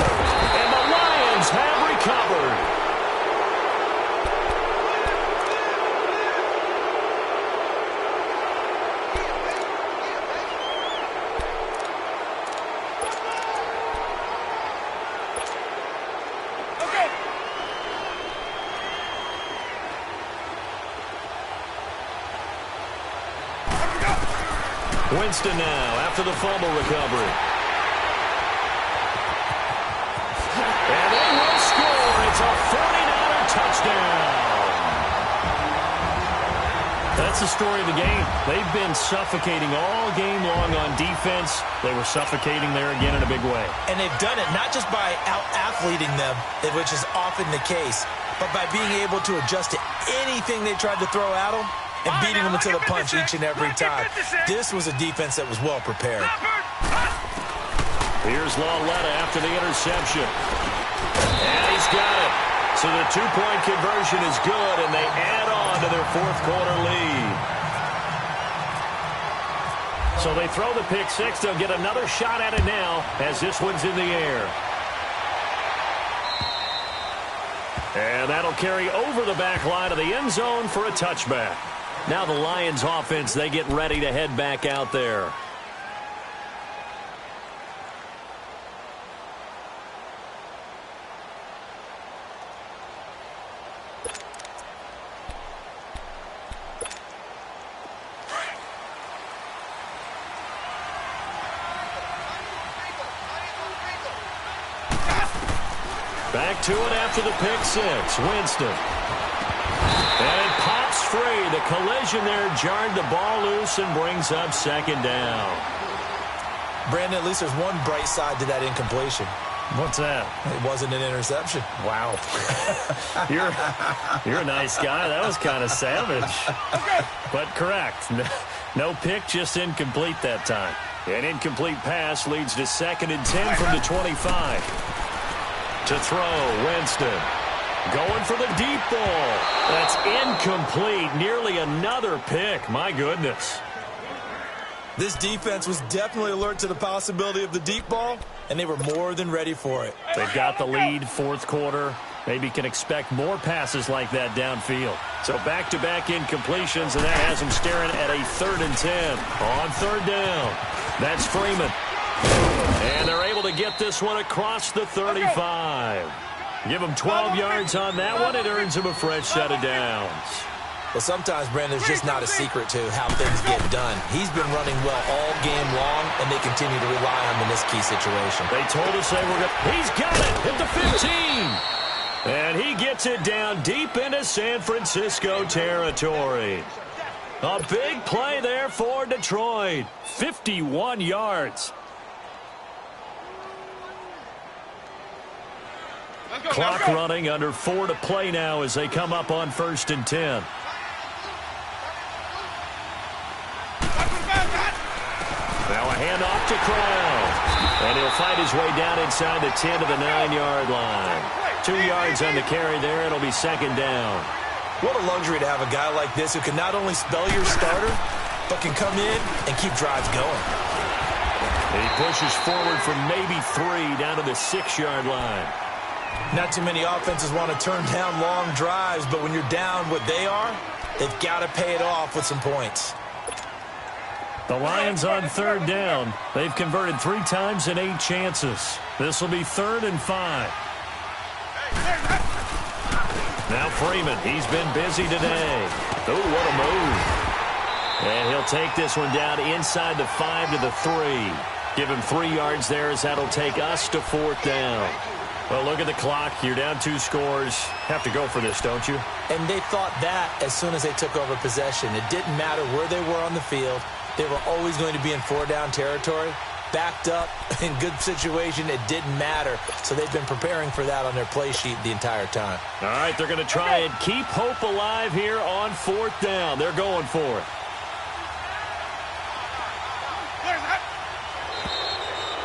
And the Lions have recovered. Winston now after the fumble recovery. And they will score. It's a 49er touchdown. That's the story of the game. They've been suffocating all game long on defense. They were suffocating there again in a big way. And they've done it not just by out-athleting them, which is often the case, but by being able to adjust to anything they tried to throw at them and beating them into the punch each and every time. This was a defense that was well prepared. Here's Lauletta after the interception. And he's got it. So the two-point conversion is good, and they add on to their fourth quarter lead. So they throw the pick six. They'll get another shot at it now as this one's in the air. And that'll carry over the back line of the end zone for a touchback. Now the Lions offense, they get ready to head back out there. Back to it after the pick six. Winston. And it pops free. The collision there jarred the ball loose and brings up 2nd down. Brandon, at least there's one bright side to that incompletion. What's that? It wasn't an interception. Wow. You're a nice guy. That was kind of savage. But correct. No pick, just incomplete that time. An incomplete pass leads to 2nd and 10 from the 25. To throw, Winston. Going for the deep ball. That's incomplete. Nearly another pick. My goodness. This defense was definitely alert to the possibility of the deep ball, and they were more than ready for it. They've got the lead, fourth quarter. Maybe can expect more passes like that downfield. So back-to-back incompletions, and that has them staring at a 3rd and 10. On 3rd down, that's Freeman. And they're able to get this one across the 35. Give them 12 yards on that one. It earns them a fresh set of downs. Well, sometimes, Brandon, there's just not a secret to how things get done. He's been running well all game long, and they continue to rely on him in this key situation. They told us they were going to. He's got it at the 15. And he gets it down deep into San Francisco territory. A big play there for Detroit. 51 yards. Clock running, under 4 to play now as they come up on 1st and 10. Now a handoff to Crown. And he'll fight his way down inside the 10 to the 9-yard line. 2 yards on the carry there. It'll be 2nd down. What a luxury to have a guy like this who can not only spell your starter, but can come in and keep drives going. He pushes forward from maybe 3 down to the 6-yard line. Not too many offenses want to turn down long drives, but when you're down what they are, they've got to pay it off with some points. The Lions on 3rd down. They've converted 3 times in 8 chances. This will be 3rd and 5. Now Freeman, he's been busy today. Oh, what a move. And he'll take this one down inside the 5 to the 3. Give him 3 yards there as that'll take us to 4th down. Well, look at the clock. You're down 2 scores. Have to go for this, don't you? And they thought that as soon as they took over possession. It didn't matter where they were on the field. They were always going to be in 4-down territory. Backed up, in good situation, it didn't matter. So they've been preparing for that on their play sheet the entire time. All right, they're going to try and keep hope alive here on 4th down. They're going for it.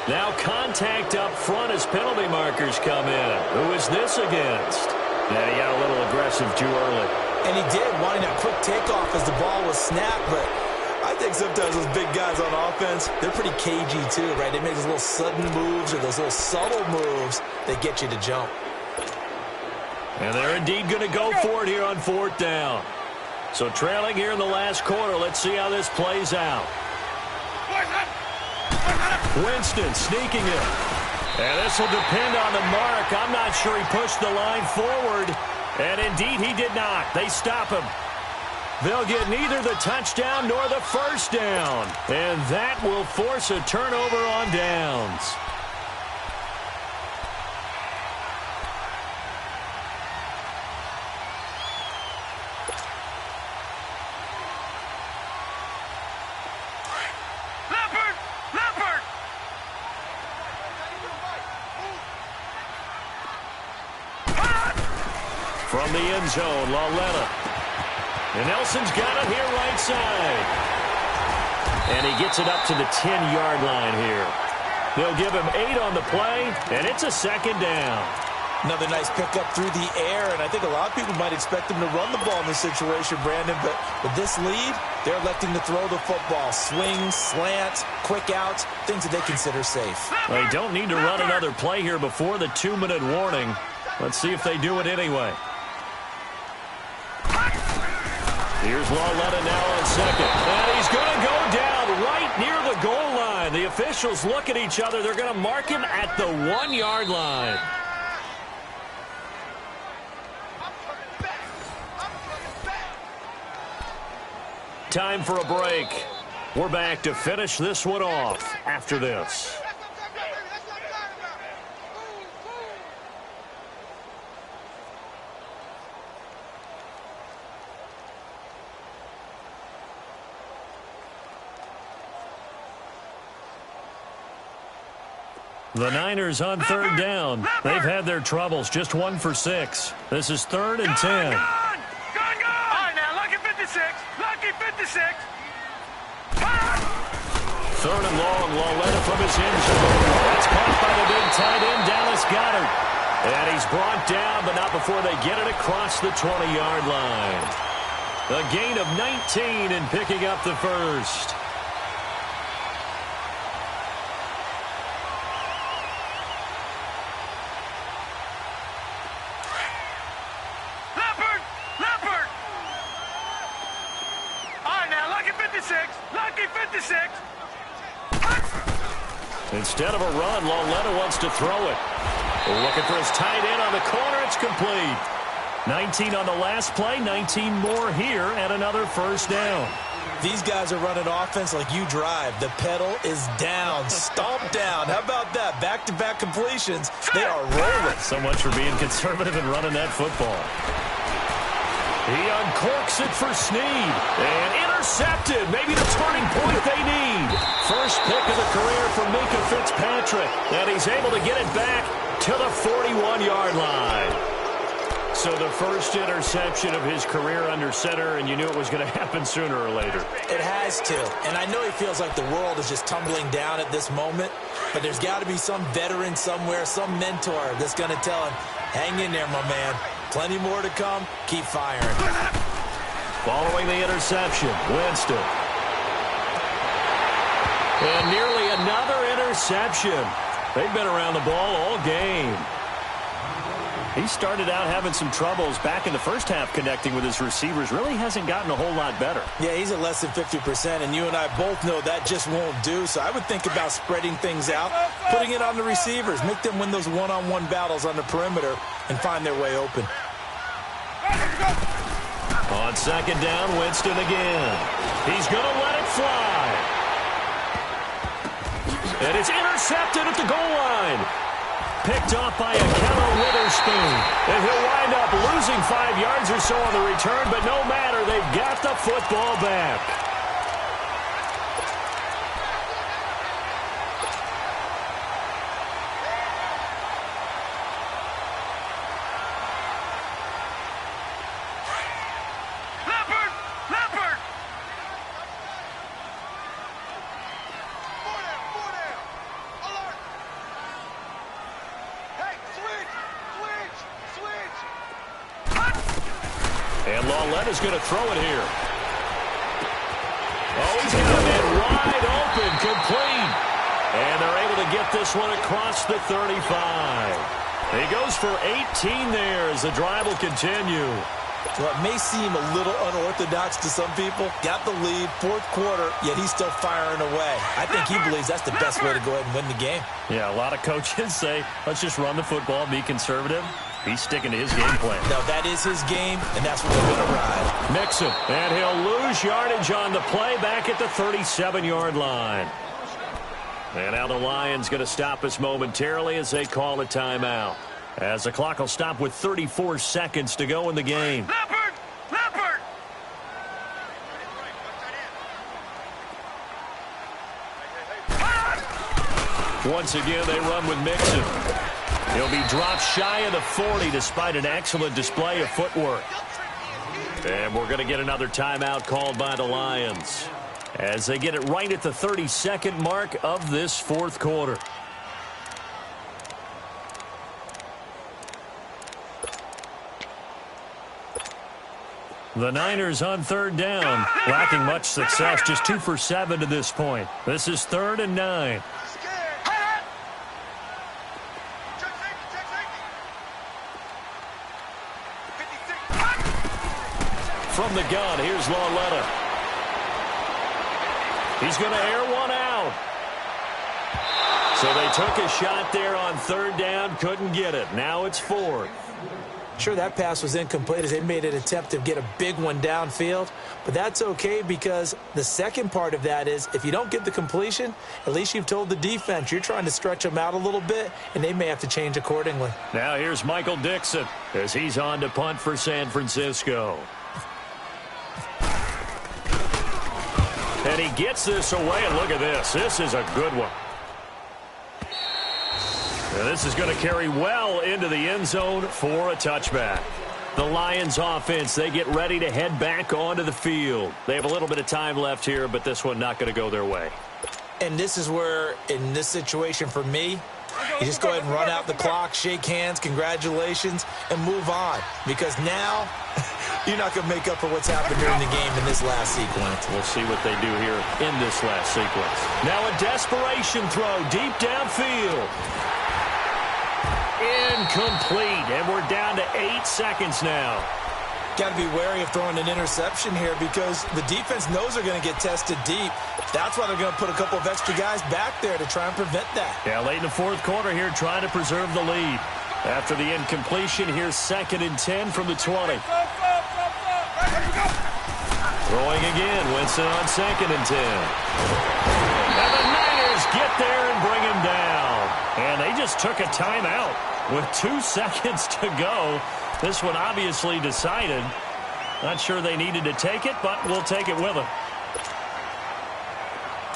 Now contact up front as penalty markers come in. Who is this against? And he got a little aggressive too early. And he did, wanting a quick takeoff as the ball was snapped, but I think sometimes those big guys on offense, they're pretty cagey too, right? They make those little sudden moves or those little subtle moves that get you to jump. And they're indeed going to go for it here on 4th down. So trailing here in the last quarter, let's see how this plays out. Winston sneaking it. And this will depend on the mark. I'm not sure he pushed the line forward. And indeed he did not. They stop him. They'll get neither the touchdown nor the first down. And that will force a turnover on downs. From the end zone, Lauletta. And Nelson's got it here right side. And he gets it up to the 10-yard line here. They'll give him 8 on the play, and it's a 2nd down. Another nice pickup through the air, and I think a lot of people might expect him to run the ball in this situation, Brandon, but with this lead, they're electing to throw the football. Swings, slants, quick outs, things that they consider safe. They don't need to run another play here before the 2-minute warning. Let's see if they do it anyway. Here's Lauletta now on 2nd. And he's going to go down right near the goal line. The officials look at each other. They're going to mark him at the 1-yard line. Time for a break. We're back to finish this one off after this. The Niners on 3rd down. They've had their troubles. Just 1 for 6. This is 3rd and 10. Gone! All right, now, lucky 56. Lucky 56. 3rd and long. Lauletta from his end zone. That's caught by the big tight end, Dallas Goedert. And he's brought down, but not before they get it across the 20-yard line. A gain of 19 in picking up the first. Lucky 56. Instead of a run, Lauletta wants to throw it. Looking for his tight end on the corner. It's complete. 19 on the last play, 19 more here, and another first down. These guys are running offense like you drive. The pedal is down, stomped down. How about that? Back-to-back completions. They are rolling. So much for being conservative and running that football. He uncorks it for Snead. And intercepted. Maybe the turning point they need. First pick of the career for Minkah Fitzpatrick. And he's able to get it back to the 41-yard line. So the first interception of his career under center, and you knew it was going to happen sooner or later. It has to. And I know he feels like the world is just tumbling down at this moment, but there's got to be some veteran somewhere, some mentor that's going to tell him, hang in there, my man. Plenty more to come. Keep firing. Following the interception, Winston. And nearly another interception. They've been around the ball all game. He started out having some troubles back in the first half connecting with his receivers. Really hasn't gotten a whole lot better. Yeah, he's at less than 50%, and you and I both know that just won't do. So I would think about spreading things out, putting it on the receivers, make them win those one-on-one battles on the perimeter and find their way open. On second down, Winston again. He's going to let it fly. And it's intercepted at the goal line. Picked off by Akello Witherspoon. And he'll wind up losing 5 yards or so on the return, but no matter, they've got the football back. Is going to throw it here. Oh, he's got a man wide open, complete. And they're able to get this one across the 35. He goes for 18 there as the drive will continue. So it may seem a little unorthodox to some people. Got the lead, fourth quarter, yet he's still firing away. I think he believes that's the best way to go ahead and win the game. Yeah, a lot of coaches say, let's just run the football, be conservative. He's sticking to his game plan. No, that is his game, and that's what they're going to ride. Mixon, and he'll lose yardage on the play back at the 37-yard line. And now the Lions going to stop us momentarily as they call a timeout. As the clock will stop with 34 seconds to go in the game. Leopard! Leopard! Once again, they run with Mixon. He'll be dropped shy of the 40 despite an excellent display of footwork. And we're going to get another timeout called by the Lions as they get it right at the 32nd mark of this fourth quarter. The Niners on third down, lacking much success, just 2 for 7 to this point. This is 3rd and 9. From the gun, here's Lauletta. He's going to air one out. So they took a shot there on third down, couldn't get it. Now it's 4th. Sure, that pass was incomplete as they made an attempt to get a big one downfield, but that's okay because the second part of that is if you don't get the completion, at least you've told the defense you're trying to stretch them out a little bit, and they may have to change accordingly. Now here's Michael Dixon as he's on to punt for San Francisco. And he gets this away, and look at this. This is a good one. And this is going to carry well into the end zone for a touchback. The Lions offense, they get ready to head back onto the field. They have a little bit of time left here, but this one not going to go their way. And this is where, in this situation for me, you just go ahead and run out the clock, shake hands, congratulations, and move on. Because now, you're not going to make up for what's happened during the game in this last sequence. We'll see what they do here in this last sequence. Now a desperation throw deep downfield. Incomplete, and we're down to 8 seconds now. Got to be wary of throwing an interception here because the defense knows they're going to get tested deep. That's why they're going to put a couple of extra guys back there to try and prevent that. Yeah, late in the fourth quarter here, trying to preserve the lead. After the incompletion, here's 2nd and 10 from the 20. Throwing again, Winston on 2nd and 10. And the Niners get there and bring him down. And they just took a timeout with 2 seconds to go. This one obviously decided. Not sure they needed to take it, but we'll take it with them.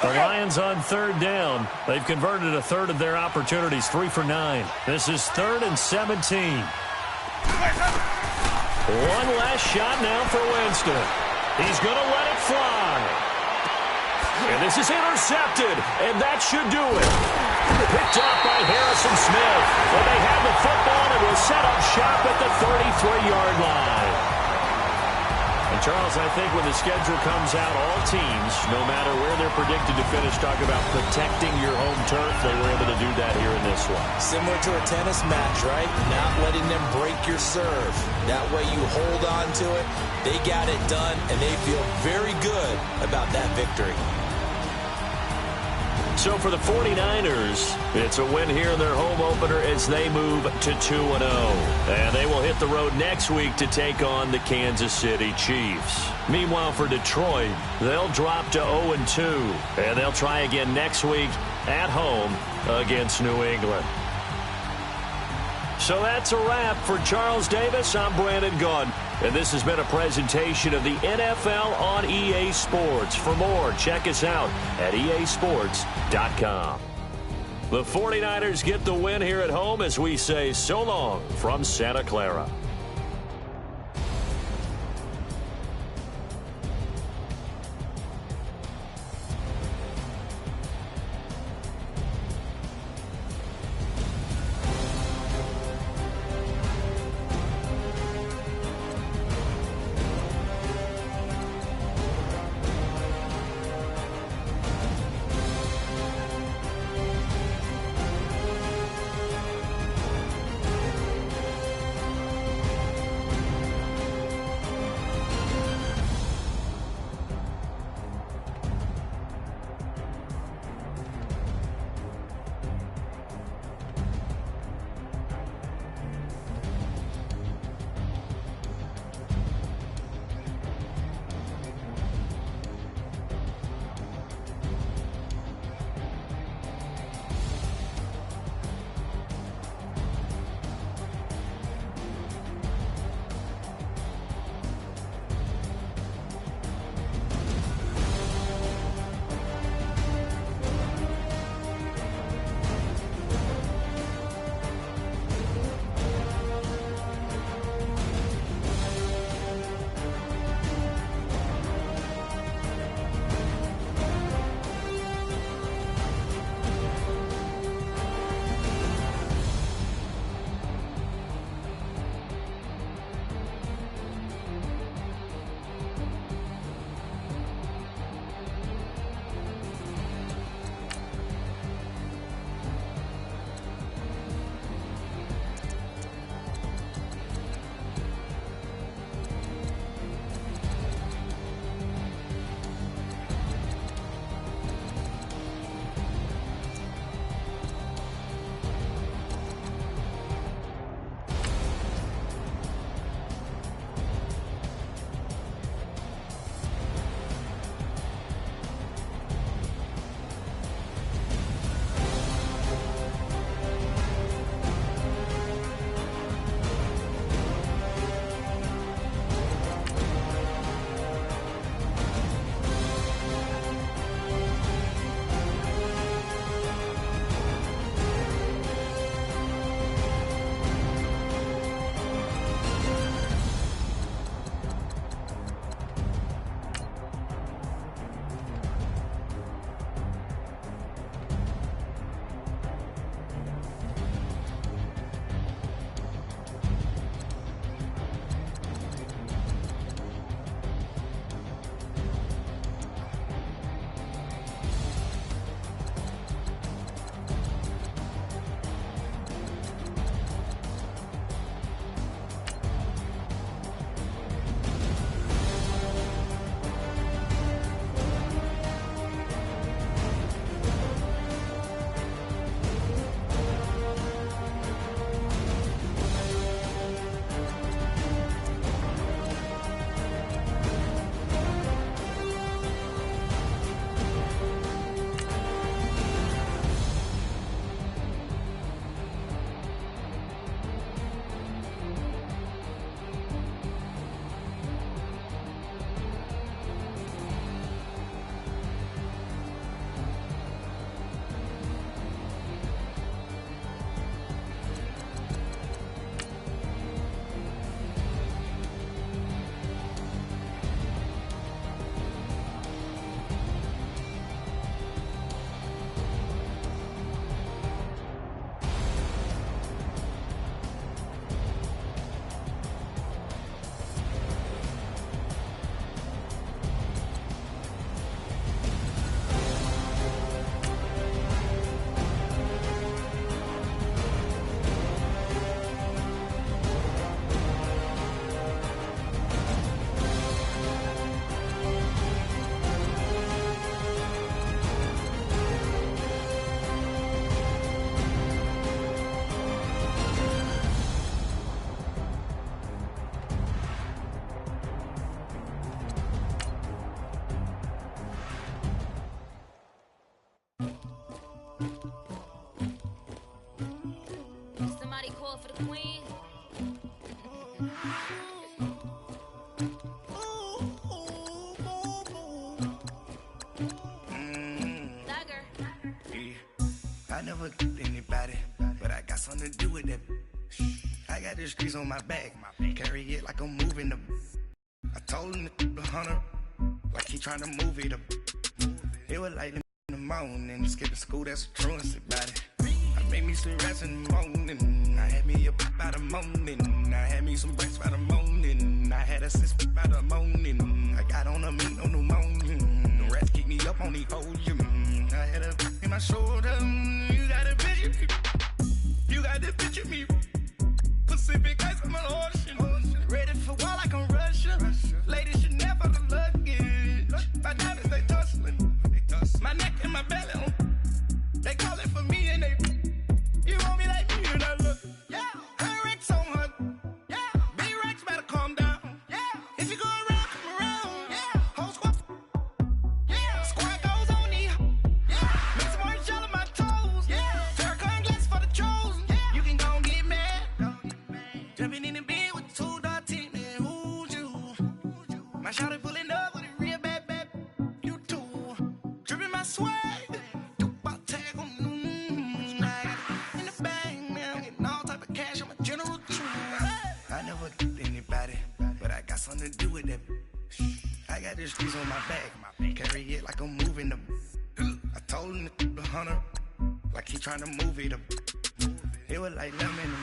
The Lions on third down. They've converted a third of their opportunities, 3 for 9. This is 3rd and 17. One last shot now for Winston. He's going to let it fly. And this is intercepted, and that should do it. Picked off by Harrison Smith. Well, they have the football, and will set up shop at the 33-yard line. And, Charles, I think when the schedule comes out, all teams, no matter where they're predicted to finish, talk about protecting your home turf. They were able to do that here in this one. Similar to a tennis match, right? Not letting them break your serve. That way you hold on to it. They got it done, and they feel very good about that victory. So for the 49ers, it's a win here in their home opener as they move to 2-0. And they will hit the road next week to take on the Kansas City Chiefs. Meanwhile, for Detroit, they'll drop to 0-2. And they'll try again next week at home against New England. So that's a wrap. For Charles Davis, I'm Brandon Gaudin. And this has been a presentation of the NFL on EA Sports. For more, check us out at easports.com. The 49ers get the win here at home as we say so long from Santa Clara. queen. I never get anybody, but I got something to do with that. I got the streets on my back, carry it like I'm moving the. I told him to 100, like he trying to move it up. It was like in the morning, skipping school, that's a truancy about it. I made me some rest in the morning, I had me up by the morning, I had me some breaks by the morning, I had a six by the morning, I got on a meat on the morning, the rats keep me up on the podium, I had a in my shoulder, you got a picture me, you got the picture me, Pacific ice on my ocean, ready for war like I'm Russia, ladies should never the luggage, my diamonds they tussling, my neck and my belly on, they call it for me and they, you want me like me and I look, yeah, her Rex on her, yeah, B-Rex better calm down, yeah, if you go around, come around, yeah, whole squad, yeah, squad goes on the, yeah, make some orange gel on my toes, yeah, terracotta glass for the trolls, yeah, you can go and get mad, jumping in the bed with 2 dark teeth, man, who's you, my shawty pulling up with a real bad, you too, dripping my swag, something to do with that. I got the streets on my back, carry it like I'm moving them. I told him to 100, like he trying to move it up. It was like 11 in the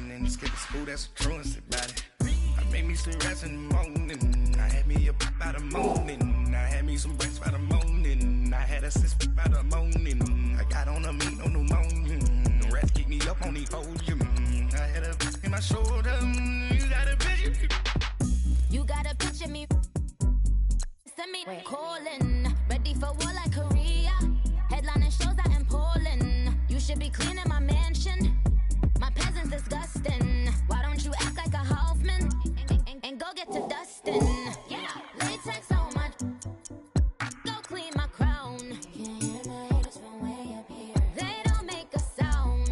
morning, skipping school, that's a truancy about it. I made me some rest in the morning, I had me up by the morning, I had me some breaks by the morning, I had a six by the morning, I got on a meat on the morning, the rats keep me up on the podium, I had a in my shoulder, you got a picture. You gotta picture me. Send me calling. Ready for war like Korea. Headlining shows out in Poland. You should be cleaning my mansion. My peasants disgusting. Why don't you act like a Hoffman and go get to dustin'? Yeah, latex on my. Go clean my crown. Can't hear my haters from way up here. They don't make a sound.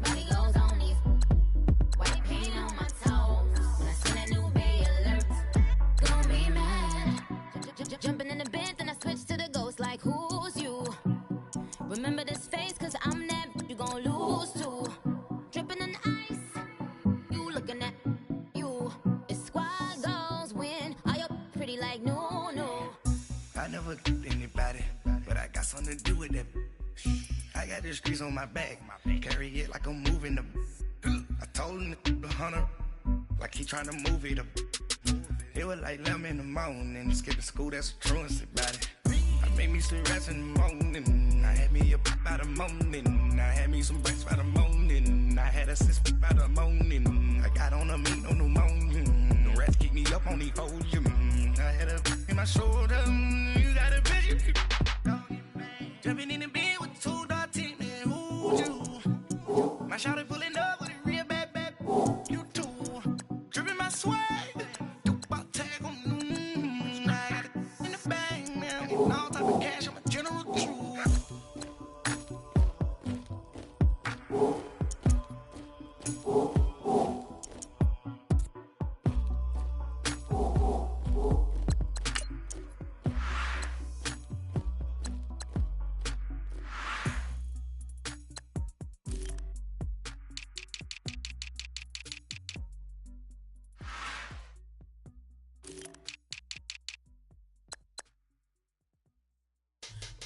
Money goes on these. White paint on my toes. When I see that new bay alert. Gonna be mad. Jumping in the bed, then I switch to the ghost like who's you? Remember this face, cause I'm that you gon' lose to. Dripping in ice, you looking at you. It's squad goals win. Are you pretty like no? I never get anybody, but I got something to do with that. I got the streets on my back, carry it like I'm moving them. I told him to 100, like he trying to move it up. It was like 11 in the morning, skipping school, that's a truancy about it. I made me some rest in the morning, I had me up by the morning, I had me some breaks by the morning, I had a six by the morning, I got on a meat on the morning, the rats keep me up on the podium, I had a in my shoulder, you got a picture, jumping in the bed with 2 dark teeth, man, who's you? My shawty pulling up with a real bad, you too, dripping my swag.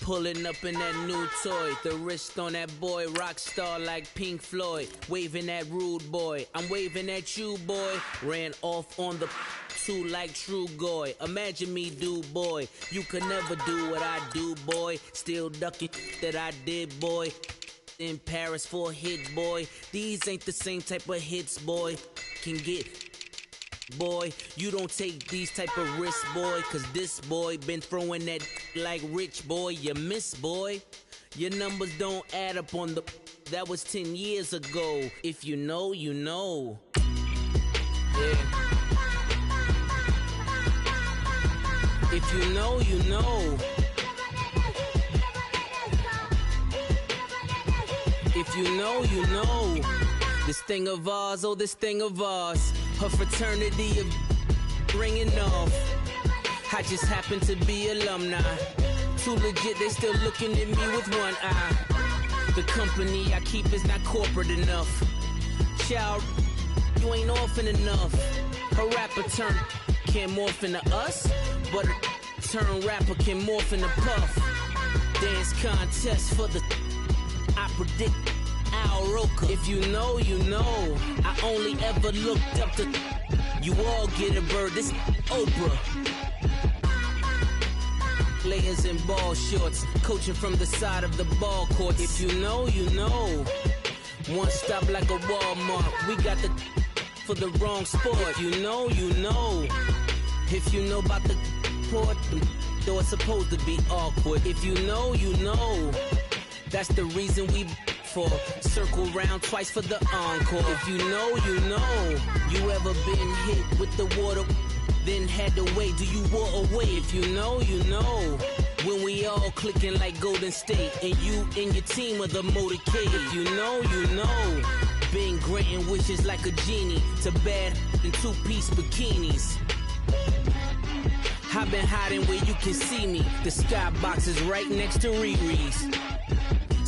Pulling up in that new toy, the wrist on that boy, rock star like Pink Floyd, waving at rude boy, I'm waving at you boy, ran off on the too like true goy, imagine me do boy, you could never do what I do boy, still ducking that I did boy, in Paris for a hit boy, these ain't the same type of hits boy, can get boy, you don't take these type of risks, boy, cause this boy been throwing that like rich boy, you miss, boy. Your numbers don't add up on the, that was 10 years ago. If you know, you know. Yeah. If you know, you know. If you know, you know. This thing of ours, oh, this thing of ours. Her fraternity of ringing off. I just happen to be alumni. Too legit, they still looking at me with one eye. The company I keep is not corporate enough. Child, you ain't orphan enough. A rapper turn can't morph into us, but a turn rapper can morph into Puff. Dance contest for the I predict Al Roker. If you know, you know. I only ever looked up to you all get a bird. This Oprah. Layers in ball shorts, coaching from the side of the ball court. If you know, you know. One stop like a Walmart. We got the for the wrong sport. If you know, you know. If you know about the port, though it's supposed to be awkward. If you know, you know. That's the reason we for circle round twice for the encore. If you know, you know. You ever been hit with the water? Then had to wait, do you walk away? If you know, you know. When we all clicking like Golden State, and you and your team are the motorcade. If you know, you know. Been granting wishes like a genie to bad in two-piece bikinis. I've been hiding where you can see me. The skybox is right next to Riri's.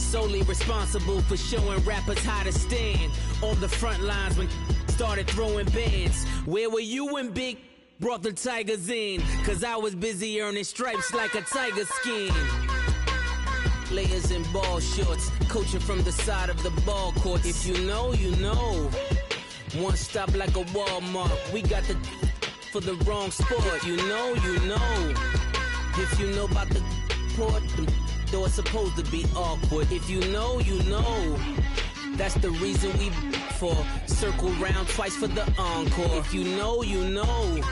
Solely responsible for showing rappers how to stand on the front lines when started throwing bands. Where were you when Big brought the Tigers in? Cause I was busy earning stripes like a tiger skin. Layers in ball shorts, coaching from the side of the ball court. If you know, you know. One stop like a Walmart. We got the for the wrong sport. If you know, you know. If you know about the port, though it's supposed to be awkward. If you know, you know. That's the reason we for circle round twice for the encore. If you know, you know.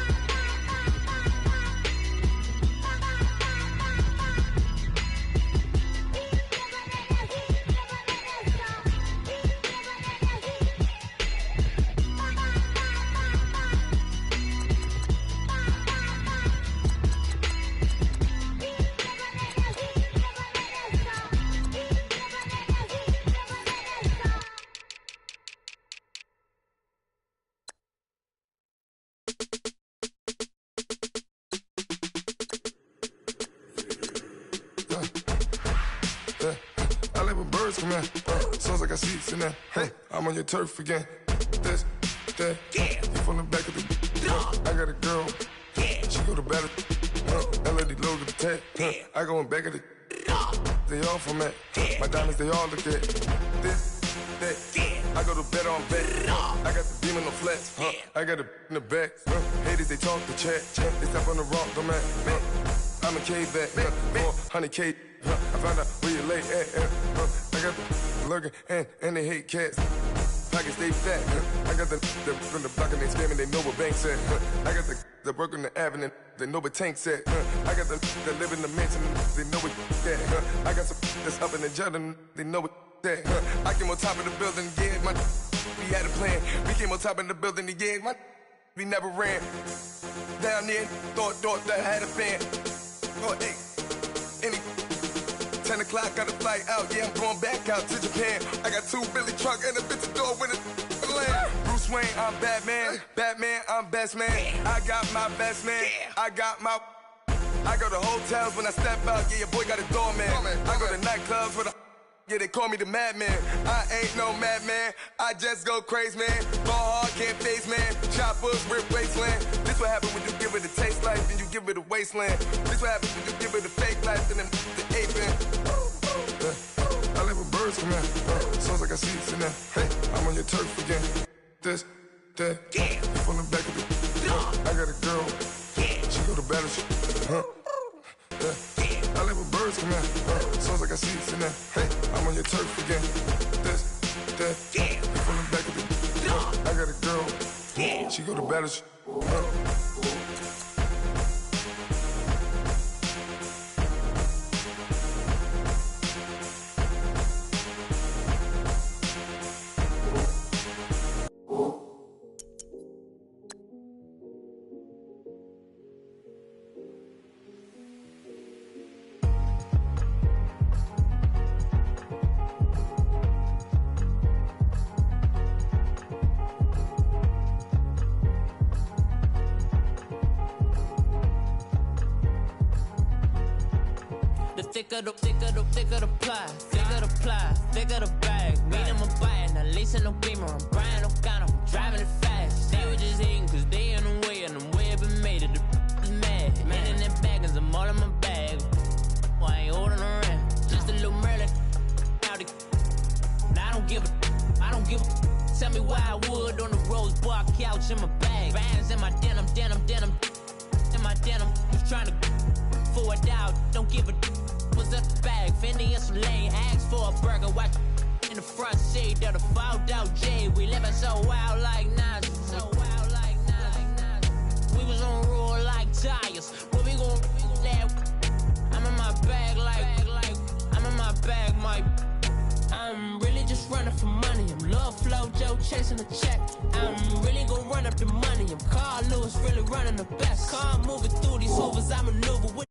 Sounds like I see it in there. Hey, I'm on your turf again. This, that, yeah. You from the back of the I got a girl. Yeah. She go to battle. LED logo the tag. I go in back of the they all from that. Yeah. My diamonds, they all look at this, that. Yeah. I go to bed on bed. I got the beam on the flats. I got it in the back. Haters, they talk the chat. They step on the rock, the man. I'm a K-back. 400K. I found out where you lay at. I got the lurking and they hate cats. Pockets stay fat. I got the from the block and they scamming, they know what banks at. I got the work on the avenue, they know what tanks at. I got the live in the mansion, they know what that. I got some that's up in the jungle, they know what that. I came on top of the building, yeah, we had a plan. We came on top of the building, yeah, we never ran. Down there, thought that I had a fan. Oh, hey, 10 o'clock, got a flight out, yeah, I'm going back out to Japan. I got 2 Billy truck and a bitch door with a land. Bruce Wayne, I'm Batman. Batman, I'm best man. I got my best man. I got my... I go to hotels when I step out, yeah, your boy got a doorman. I go to nightclubs with a... Yeah, they call me the madman. I ain't no madman. I just go crazy, man. Ball hard, can't face, man. Choppers, rip wasteland. This what happen when you give it a taste life and you give it a wasteland. This what happens when you give it a fake life and then the ape in. I live with birds come in. Sounds like I see it in there. Hey, I'm on your turf again. This, that. Yeah. You from the back of the... I got a girl. Yeah. She go to battle. I live with birds come in. Sounds like I see it in there. Hey, I'm on your turf again. This, that. Yeah. You from the back of the... I got a girl. Yeah. She go to battle. thicker the ply, thicker the ply, thicker the bag. Made them a buy and I lace in no beamer. I'm Brian O'Connor, I'm driving it fast. They were just hating cause they in the way and the way I've been made it. The is mad. Man in that bag cause I'm all in my bag. Well, I ain't holding around. Just a little Merlin. Now I don't give a. Tell me why I would on the rose bar couch in my bag. Bands in my denim. In my denim. Just trying to forward out. Don't give a. What's up the bag? Fendi and some lane. Ask for a burger. Watch in the front seat of the fouled out J. We living so wild like Nas. We was on roll like tires. What we gon' that? I'm in my bag like I'm in my bag, Mike. I'm really just running for money. I'm Love Flow Joe chasing the check. I'm really gonna run up the money. I'm Carl Lewis really running the best. Car moving through these hoovers. I maneuver with